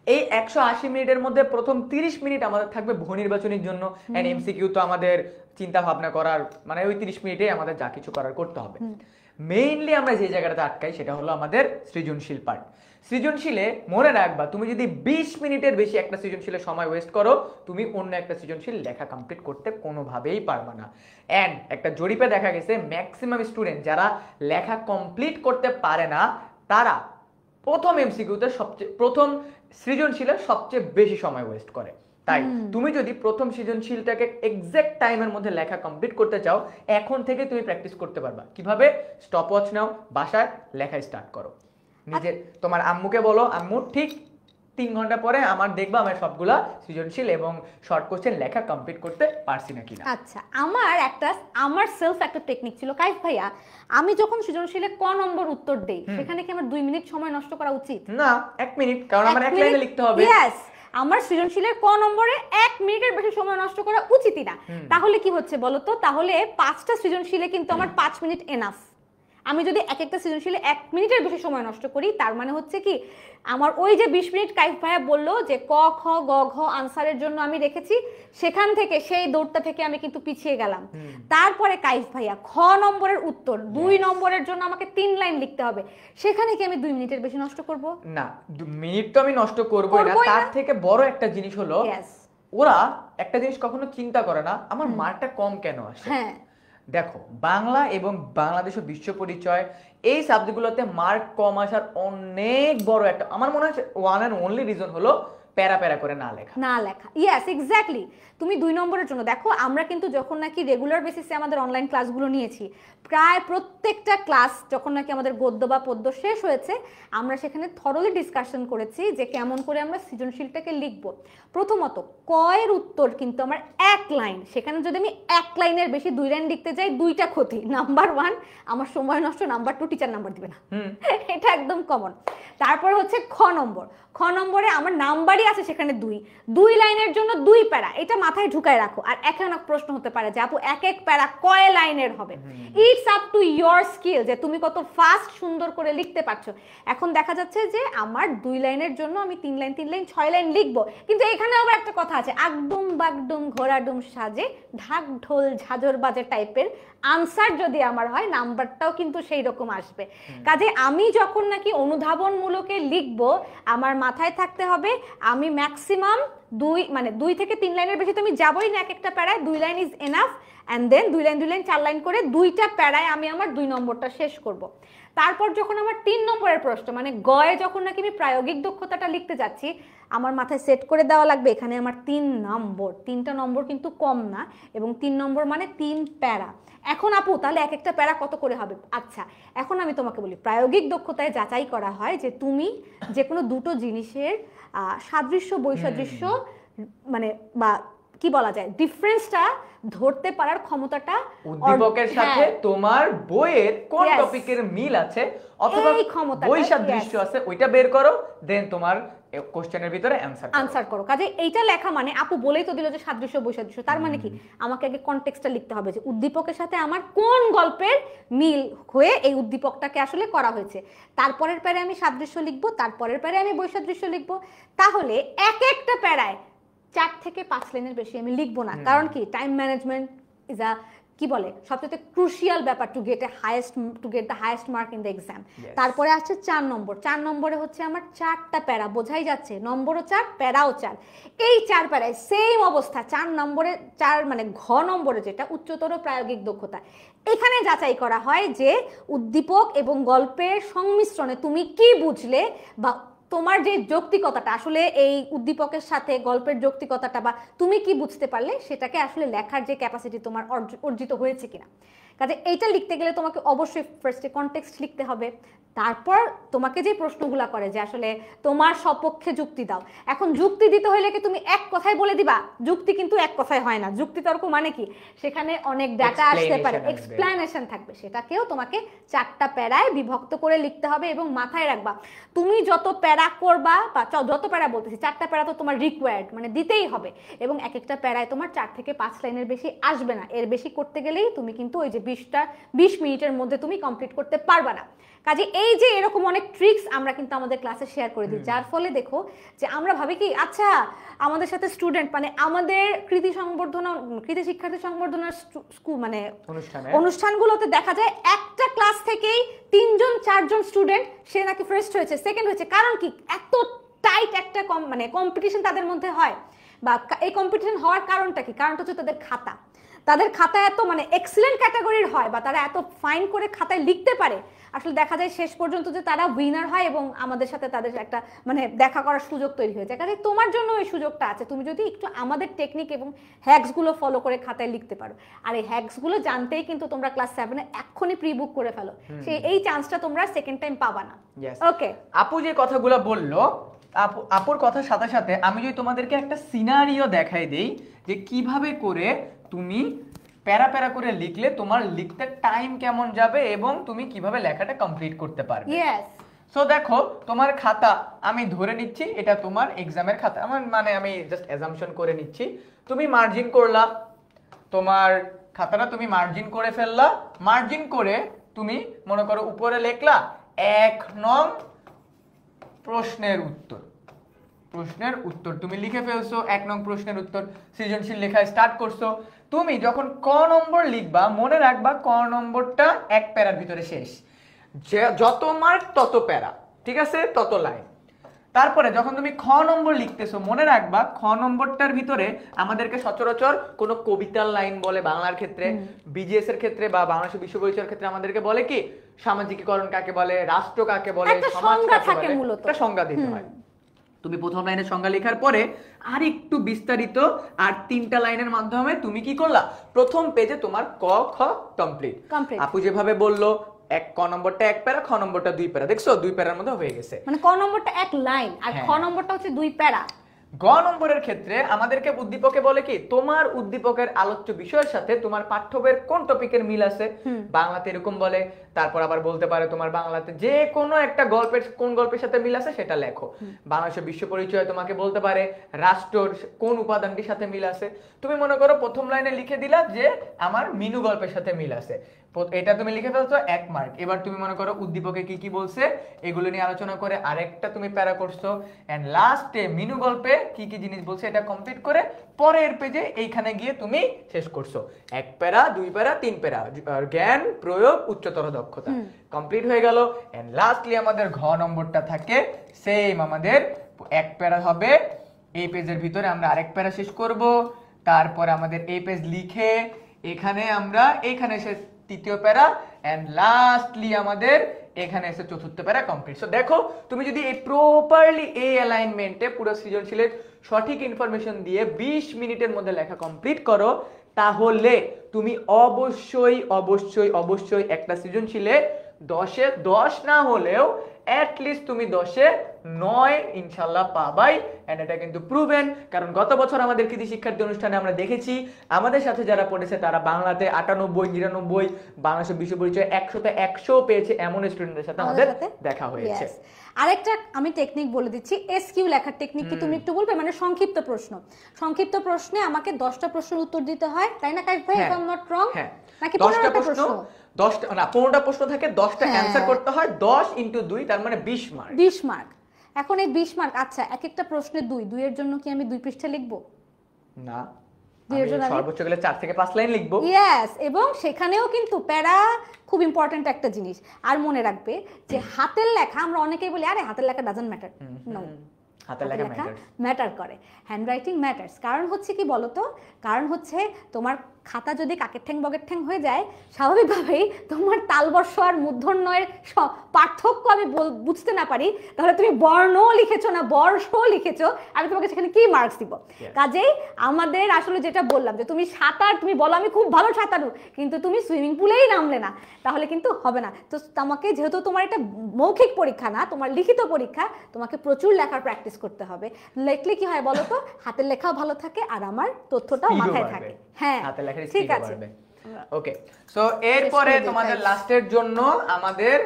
এই 180 মিনিটের মধ্যে প্রথম 30 মিনিট আমাদের থাকবে বহু নির্বাচনের জন্য, এন্ড এমসিকিউ তো আমাদের চিন্তা ভাবনা করার, মানে ওই 30 মিনিটে আমাদের যা কিছু করার করতে হবে। মেইনলি আমরা যে জায়গাটাতে আটকাই সেটা হলো আমাদের সৃজনশীল পার্ট। সৃজনশীলে মনে রাখবা, তুমি যদি 20 মিনিটের বেশি একটা সৃজনশীলে সময় ওয়েস্ট করো, তুমি অন্য একটা সৃজনশীল লেখা কমপ্লিট করতে কোনোভাবেই পারবে না। এন্ড একটা জরিপে দেখা গেছে ম্যাক্সিমাম স্টুডেন্ট যারা লেখা কমপ্লিট করতে পারে না, তারা প্রথম এমসিকিউতে প্রথম সৃজনশীলে সবচেয়ে বেশি সময় ওয়েস্ট করে। তাই তুমি যদি প্রথম সৃজনশীলটাকে এক্সাক্ট টাইমের মধ্যে লেখা কমপ্লিট করতে চাও, এখন থেকে তুমি প্র্যাকটিস করতে পারবা। কিভাবে? স্টপওয়াচ নাও, বাসায় লেখা স্টার্ট করো। নিজে তোমার আম্মুকে বলো, আম্মু ঠিক 3 ঘন্টা পরে আমার দেখবা আমার সবগুলা সৃজনশীল এবং শর্ট কোশ্চেন লেখা কমপ্লিট করতে পারছি না কিনা। আচ্ছা, আমার সেলফ একটা টেকনিক ছিল কাইফ ভাইয়া, আমি যখন সৃজনশীলে ক নম্বর উত্তর দেই সেখানে কি আমার 2 মিনিট সময় নষ্ট করা উচিত? না, 1 মিনিট, কারণ আমার এক লাইনে লিখতে হবে। ইয়েস, আমার সৃজনশীলের ক নম্বরে 1 মিনিটের বেশি সময় নষ্ট করা উচিতই না। তাহলে কি হচ্ছে বলতো? তাহলে 5টা সৃজনশীলে কিন্তু আমার 5 মিনিট এনাফ। আমি যদি এক একটা সৃজনশীলে 1 মিনিটের বেশি সময় নষ্ট করি, তার মানে হচ্ছে কি আমার ওই যে 20 মিনিট কাইফ ভাইয়া বললো যে ক খ গ ঘ আনসারের জন্য আমি রেখেছি, সেখান থেকে সেই দৌড়টা থেকে আমি কিন্তু পিছিয়ে গেলাম। তারপরে কাইফ ভাইয়া খ নম্বরের উত্তর 2 নম্বরের জন্য আমাকে 3 লাইন লিখতে হবে, সেখানে কি আমি 2 মিনিটের বেশি নষ্ট করব? না, মিনিট তো আমি নষ্ট করবই না। তার থেকে বড় একটা জিনিস হলো ওরা একটা জিনিস কখনো চিন্তা করে না আমার মার্কটা কম কেন আসে। হ্যাঁ, দেখো, বাংলা এবং বাংলাদেশ ও বিশ্ব পরিচয় এই সাবজেক্টগুলোতে মার্ক কম আসার অনেক বড় একটা, আমার মনে হয় ওয়ান এন্ড অনলি রিজন হলো প্যারা প্যারা করে না লেখা। Yes, exactly. তুমি 2 নম্বরের জন্য দেখো, আমরা কিন্তু যখন নাকি রেগুলার বেসিসে আমাদের অনলাইন ক্লাসগুলো নিয়েছি, প্রায় প্রত্যেকটা ক্লাস যখন নাকি আমাদের গদ্য বা পদ্য শেষ হয়েছে, আমরা সেখানে থরলি ডিসকাশন করেছি যে কেমন করে আমরা সৃজনশীলটাকে লিখব। প্রথমত কয়ের উত্তর কিন্তু আমার 1 লাইন, সেখানে যদি আমি 1 লাইনের বেশি 2 লাইন লিখতে যাই, 2টা ক্ষতি। নাম্বার 1 আমার সময় নষ্ট, নাম্বার 2 টিচার নাম্বার দিবে না, এটা একদম কমন। তারপর হচ্ছে খ নম্বরে আমার নাম্বারই আছে সেখানে 2 লাইনের জন্য 2 প্যারা, এটা মাথায় ঢুকায় রাখো। আর এখন এক প্রশ্ন হতে পারে যে আপু এক প্যারা কয় লাইনের হবে? It's up to your skill যে তুমি কত ফাস্ট সুন্দর করে লিখতে পারছো। এখন দেখা যাচ্ছে যে আমার 2 লাইনের জন্য আমি 3 লাইন 6 লাইন লিখবো, কিন্তু এখানে আবার একটা কথা আছে, আগডুম বাগডুম ঘোড়াডুম সাজে ঢাক ঢোল ঝাঁঝর বাজে টাইপের আনসার যদি আমার হয়, নাম্বারটাও কিন্তু সেই রকম আসবে। কাজে আমি যখন নাকি অনুধাবনমূলকে লিখবো, আমার মাথায় থাকতে হবে আমি ম্যাক্সিমাম 2 থেকে 3 লাইনের বেশি তো আমি যাবোই না এক একটা প্যারায়, 2 line is enough. And then 2 line 4 line করে 2টা প্যারায় আমি আমার 2 নম্বরটা শেষ করব। তারপর যখন আমার 3 নম্বরের প্রশ্ন, মানে গয়ে যখন নাকি আমি প্রায়োগিক দক্ষতাটা লিখতে যাচ্ছি, আমার মাথায় সেট করে দেওয়া লাগবে এখানে আমার 3 নম্বর, 3টা নম্বর কিন্তু কম না, এবং 3 নম্বর মানে 3 প্যারা। এখন আপু তাহলে এক একটা প্যারা কত করে হবে? আচ্ছা, এখন আমি তোমাকে বলি, প্রায়োগিক দক্ষতায় যাচাই করা হয় যে তুমি যে কোনো দুটো জিনিসের সাদৃশ্য বৈসাদৃশ্য, মানে বা কি বলা যায়, ডিফারেন্সটা ধরতে পারার ক্ষমতাটা উদ্দীপকের সাথে তোমার বইয়ের কোন টপিকের মিল আছে অথবা বৈসাদৃশ্য আছে ওইটা বের করো, দেন তোমার কোশ্চেনের ভিতরে অ্যানসার করো। কাজে এইটা লেখা মানে আপু বলেই তো দিল যে সাদৃশ্য বৈসাদৃশ্য, তার মানে কি আমাকে আগে কনটেক্সটটা লিখতে হবে যে উদ্দীপকের সাথে আমার কোন গল্পের মিল হয়ে এই উদ্দীপকটাকে আসলে করা হয়েছে। তারপরের প্যারে আমি সাদৃশ্য লিখবো, তারপরের প্যারে আমি বৈসাদৃশ্য লিখবো। তাহলে এক একটা প্যারায় 4 থেকে 5 লাইনের বেশি আমি লিখবো না। কারণ কি, টাইম ম্যানেজমেন্ট ইজ আ কি বলে সবচেয়ে ক্রুশিয়াল ব্যাপার to get the highest mark in the exam. তারপরে আসছে 4 নম্বর। 4 নম্বরে হচ্ছে আমার 4টা প্যারা, বোঝাই যাচ্ছে, নম্বরও 4 প্যারাও 4। এই 4 প্যারায় সেম অবস্থা। 4 নম্বরে 4 মানে ঘ নম্বরে যেটা উচ্চতর প্রায়োগিক দক্ষতা, এখানে যাচাই করা হয় যে উদ্দীপক এবং গল্পের সংমিশ্রণে তুমি কি বুঝলে, বা তোমার যে যৌক্তিকতাটা আসলে এই উদ্দীপকের সাথে গল্পের যৌক্তিকতাটা বা তুমি কি বুঝতে পারলে, সেটাকে আসলে লেখার যে ক্যাপাসিটি তোমার অর্জিত হয়েছে কিনা। কাজে এইটা লিখতে গেলে তোমাকে অবশ্যই ফার্স্টে কনটেক্সট লিখতে হবে, তারপর তোমাকে যে প্রশ্নগুলা করে যে আসলে তোমার সপক্ষে যুক্তি দাও। এখন যুক্তি দিতে হলে কি তুমি এক কথায় বলে দিবা? যুক্তি কিন্তু এক কথায় হয় না। যুক্তি তর্ক মানে কি, সেখানে অনেক ডাটা আসতে পারে, এক্সপ্লেনেশন থাকবে, সেটাকেও তোমাকে 4টা প্যারায় বিভক্ত করে লিখতে হবে। এবং মাথায় রাখবা, তুমি যত প্যারা করবা বা যত প্যারা বলতেছি, 4টা প্যারা তো তোমার রিকোয়ার্ড, মানে দিতেই হবে। এবং এক একটা প্যারায় তোমার 4 থেকে 5 লাইনের বেশি আসবে না। এর বেশি করতে গেলেই তুমি কিন্তু ওই যে 20 মিনিটের মধ্যে তুমি কমপ্লিট করতে পারবা না। কাজে এই যে এরকম অনেক ট্রিক্স আমরা কিন্তু আমাদের ক্লাসে শেয়ার করে দিই, যার ফলে দেখো যে আমরা ভাবি কি আচ্ছা আমাদের সাথে স্টুডেন্ট মানে আমাদের কৃতি শিক্ষার্থী সংবর্ধনার স্কুল মানে অনুষ্ঠানগুলোতে দেখা যায় একটা ক্লাস থেকেই 3জন 4জন স্টুডেন্ট সে নাকি ফার্স্ট হয়েছে, সেকেন্ড হয়েছে। কারণ কি, এত টাইট একটা মানে কম্পিটিশন তাদের মধ্যে হয়। বা এই কম্পিটিশন হওয়ার কারণটা কি? কারণটা হচ্ছে তাদের খাতা এত মানে এক্সিলেন্ট ক্যাটাগরির হয়, বা তারা এত ফাইন করে খাতায় লিখতে পারে, আসলে দেখা যায় শেষ পর্যন্ত যে তারা উইনার হয় এবং আমাদের সাথে তাদের একটা মানে দেখা করার সুযোগ তৈরি হয়ে যায়। কাজে তোমার জন্য এই সুযোগটা আছে, তুমি যদি একটু আমাদের টেকনিক এবং হ্যাকসগুলো ফলো করে খাতায় লিখতে পারো। আর এই হ্যাকসগুলো জানতেই কিন্তু তোমরা ক্লাস 7-এ এক্ষুনি প্রি বুক করে ফেলো, এই চান্সটা তোমরা সেকেন্ড টাইম পাবা না। ওকে, আপু যে কথাগুলো বললো, আপুর কথার সাথে সাথে আমি যদি তোমাদেরকে একটা সিনারিও দেখাই দেই যে কিভাবে করে তুমি প্যারা প্যারা করে লিখলে তোমার লিখতে টাইম কেমন যাবে এবং তুমি কিভাবে লেখাটা কমপ্লিট করতে পারবে। সো দেখো, তোমার খাতা আমি ধরে নিচ্ছি এটা তোমার এক্সামের খাতা, মানে আমি জাস্ট অ্যাজাম্পশন করে নিচ্ছি। তুমি মার্জিন করলা, তোমার খাতাটা তুমি মার্জিন করে ফেললা, মার্জিন করে তুমি মনে করো উপরে লিখলা 1 নং প্রশ্নের উত্তর তুমি লিখে ফেলছো। 1 নং প্রশ্নের উত্তর সৃজনশীল লেখা স্টার্ট করছো। তুমি যখন ক নম্বর লিখবা, মনে রাখবা ক নম্বরটা 1 প্যারার ভিতরে শেষ, যত মার্ক তত প্যারা, ঠিক আছে, তত লাইন। তারপরে যখন তুমি খ নম্বর লিখতেছো, মনে রাখবা খ নম্বরটার ভিতরে আমাদেরকে সচরাচর কোনো কবিতার লাইন বলে বাংলার ক্ষেত্রে, বিজিএস এর ক্ষেত্রে বা বাংলাদেশ বিশ্ব পরিচয়ের ক্ষেত্রে আমাদেরকে বলে কি সামাজিকীকরণ কাকে বলে, রাষ্ট্র কাকে বলে, সমাজ কাকে বলে, একটা সংজ্ঞা দিতে হয়। তুমি প্রথম লাইনের সংজ্ঞা লেখার পরে আর একটু বিস্তারিত আর 3টা লাইনের মাধ্যমে তুমি কি করলা, প্রথম পেজে তোমার ক খ কমপ্লিট। আপু যেভাবে বললো ক নম্বরটা 1 প্যারা, খ নম্বরটা 2 প্যারা, দেখছো 2 প্যারার মধ্যে হয়ে গেছে। মানে ক নম্বরটা 1 লাইন আর খ নম্বরটা হচ্ছে 2 প্যারা। গ নম্বরের ক্ষেত্রে আমাদেরকে উদ্দীপকে বলে কি তোমার উদ্দীপকের আলোচ্য বিষয়ের সাথে তোমার পাঠ্য বইয়ের কোন টপিকের মিল আছে। বাংলাতে এরকম বলে, তারপর আবার বলতে পারে তোমার বাংলাতে যে কোনো একটা গল্পের কোন গল্পের সাথে মিল আছে সেটা লেখো। বাংলাদেশের বিশ্ব পরিচয় তোমাকে বলতে পারে রাষ্ট্রর কোন উপাদানটির সাথে মিল আছে। তুমি মনে করো প্রথম লাইনে লিখে দিলা যে আমার মিনু গল্পের সাথে মিল আছে, এটা তুমি লিখে ফেলছো 1 মার্ক। এবার তুমি মনে করো উদ্দীপকে কি কি বলছে এগুলো নিয়ে আলোচনা করে আরেকটা তুমি প্যারা করছো, এন্ড লাস্টে মিনু গল্পে কি কি জিনিস বলছে এটা কমপ্লিট করে পরের পেজে এইখানে গিয়ে তুমি শেষ করছো। 1 প্যারা, 2 প্যারা, 3 প্যারা, জ্ঞান প্রয়োগ উচ্চতর দক্ষতা কমপ্লিট হয়ে গেল। এন্ড লাস্টলি আমাদের ঘ নম্বরটা থাকে সেম, আমাদের 1 প্যারা হবে, এই পেজের ভিতরে আমরা আরেক প্যারা শেষ করব, তারপর আমাদের এই পেজ লিখে এখানে আমরা এখানে এসে 3য় প্যারা, এন্ড লাস্টলি আমাদের এখানে এসে 4র্থ প্যারা কমপ্লিট। সো দেখো, তুমি যদি এই প্রপারলি এই অ্যালাইনমেন্টে পুরো সৃজনশীলের সঠিক ইনফরমেশন দিয়ে 20 মিনিটের মধ্যে লেখা কমপ্লিট করো, তাহলে তুমি অবশ্যই অবশ্যই অবশ্যই একটা সৃজনশীলে 10-এ 10 না হলেও অ্যাটলিস্ট তুমি 10-এ 9 ইনশাল্লাহ পাবাই। এন্ড এটা কিন্তু প্রুভেন, কারণ গত বছর আমাদের কৃতি শিক্ষার্থী অনুষ্ঠানে আমরা দেখেছি আমাদের সাথে যারা পড়েছে তারা বাংলাতে 98, 99, বাংলাদেশের বিশ্ব পরিচয় 100-তে 100 পেয়েছে, এমন স্টুডেন্টদের সাথে আমাদের দেখা হয়েছে। আরেকটা আমি টেকনিক বলে দিচ্ছি, এসকিউ লেখার টেকনিক কি তুমি একটু বলবে? মানে সংক্ষিপ্ত প্রশ্নে আমাকে 10টা প্রশ্নের উত্তর দিতে হয়, তাই না কাইফ ভাই? If I am not wrong, নাকি 15টা প্রশ্ন? 10টা না, 15টা প্রশ্ন থাকে, 10টা অ্যানসার করতে হয়, 10 × 2 তার মানে 20 মার্ক। 20 মার্ক। এখন এই 20 মার্ক, আচ্ছা এক একটা প্রশ্নে 2 এর জন্য কি আমি 2 পৃষ্ঠা লিখব? না, আমি সর্বোচ্চ গেলে 4 থেকে 5 লাইন লিখব। ইয়েস, এবং সেখানেও কিন্তু প্যারা খুব ইম্পর্টেন্ট একটা জিনিস। আর মনে রাখবে যে হাতের লেখা, আমরা অনেকেই বলি আরে হাতের লেখা ডাজন্ট ম্যাটার। নো, হাতের লেখা ম্যাটার করে, হ্যান্ড রাইটিং ম্যাটার্স। কারণ হচ্ছে কি বলতো, কারণ হচ্ছে তোমার খাতা যদি কাকের ঠ্যাং বগের ঠ্যাং হয়ে যায় স্বাভাবিকভাবেই তোমার তালবর্ষ আর মূর্ধন্যের পার্থক্য আমি বুঝতে না পারি, তাহলে তুমি বর্ণ লিখেছো না বর্ষ লিখেছো, আমি তোমাকে সেখানে কি মার্কস দিব? কাজেই আমাদের আসলে যেটা বললাম যে তুমি সাঁতার, তুমি বলো আমি খুব ভালো সাঁতারু, কিন্তু তুমি সুইমিং পুলেই নামলে না, তাহলে কিন্তু হবে না। তো তোমাকে, যেহেতু তোমার এটা মৌখিক পরীক্ষা না, তোমার লিখিত পরীক্ষা, তোমাকে প্রচুর লেখার প্র্যাকটিস করতে হবে। লিখলে কি হয় বলো তো, হাতের লেখাও ভালো থাকে আর আমার তথ্যটাও মাথায় থাকে। হ্যাঁ, ঠিক আছে। ওকে, সো এরপরে তোমাদের লাস্টের জন্য আমাদের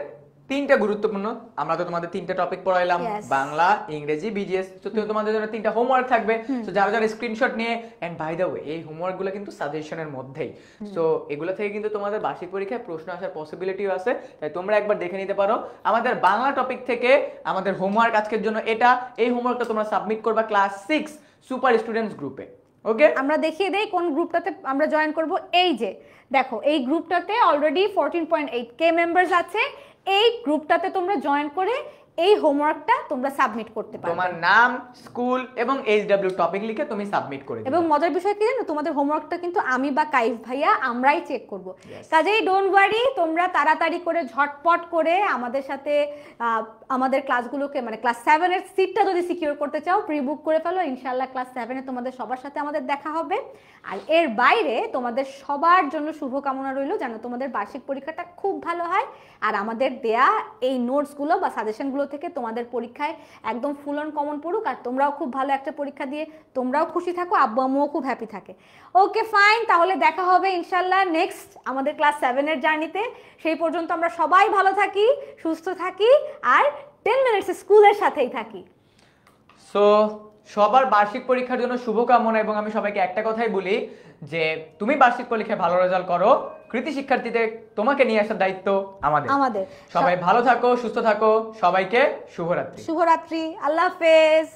তিনটা গুরুত্বপূর্ণ, আমরা তো তোমাদের তিনটা টপিক পড়াইলাম, বাংলা, ইংরেজি, বিজিএস। তো তোমাদের জন্য তিনটা হোমওয়ার্ক থাকবে। তো যারা যারা স্ক্রিনশট নিয়ে, এন্ড বাই দ্য ওয়ে এই হোমওয়ার্কগুলো কিন্তু সাজেশনের মধ্যেই, সো এগুলো থেকে কিন্তু তোমাদের বার্ষিক পরীক্ষায় প্রশ্ন আসার পসিবিলিটিও আছে, তাই তোমরা একবার দেখে নিতে পারো। আমাদের বাংলা টপিক থেকে আমাদের হোমওয়ার্ক আজকের জন্য এটা, এই হোমওয়ার্কটা তোমরা সাবমিট করবা ক্লাস 6 সুপার স্টুডেন্টস গ্রুপে। ওকে, আমরা দেখিয়ে দেই কোন গ্রুপটাতে আমরা জয়েন করব। এই যে দেখো, এই গ্রুপটাতে অলরেডি 14.8K মেম্বার্স আছে। এই গ্রুপটাতে তোমরা জয়েন করে এই হোমওয়ার্কটা তোমরা সাবমিট করতে পারো। তোমার নাম, স্কুল এবং এইচডব্লিউ টপিক লিখে তুমি সাবমিট করে দিবে। এবং মজার বিষয় কি জানো, তোমাদের হোমওয়ার্কটা কিন্তু আমি বা কাইফ ভাইয়া আমরাই চেক করব। কাজেই ডোন্ট ওয়ারি, তোমরা তাড়াতাড়ি করে ঝটপট করে আমাদের সাথে আমাদের ক্লাসগুলোকে, মানে ক্লাস 7 এর সিটটা যদি সিকিউর করতে চাও, প্রি বুক করে ফেলো। ইনশাআল্লাহ ক্লাস 7 এ তোমাদের সবার সাথে আমাদের দেখা হবে। আর এর বাইরে তোমাদের সবার জন্য শুভকামনা রইল, যেন তোমাদের বার্ষিক পরীক্ষাটা খুব ভালো হয়। আর আমাদের দেয়া এই নোটসগুলো বা সাজেশনগুলো থেকে তোমাদের পরীক্ষায় একদম ফুল অন কমন পড়ুক, আর তোমরাও খুব ভালো একটা পরীক্ষা দিয়ে তোমরাও খুশি থাকো, আব্বু আম্মুও খুব হ্যাপি থাকে। ওকে ফাইন, তাহলে দেখা হবে ইনশাআল্লাহ নেক্সট আমাদের ক্লাস 7 এর জার্নিতে। সেই পর্যন্ত আমরা সবাই ভালো থাকি, সুস্থ থাকি, আর 10 মিনিটস স্কুলের সাথেই থাকি। সো সবার বার্ষিক পরীক্ষার জন্য শুভকামনা, এবং আমি সবাইকে একটা কথাই বলি যে তুমি বার্ষিক পরীক্ষায় ভালো রেজাল্ট করো, কৃতি শিক্ষার্থীদের তোমাকে নিয়ে আসার দায়িত্ব আমাদের। সবাই ভালো থাকো, সুস্থ থাকো, সবাইকে শুভরাত্রি। আল্লাহ হাফেজ।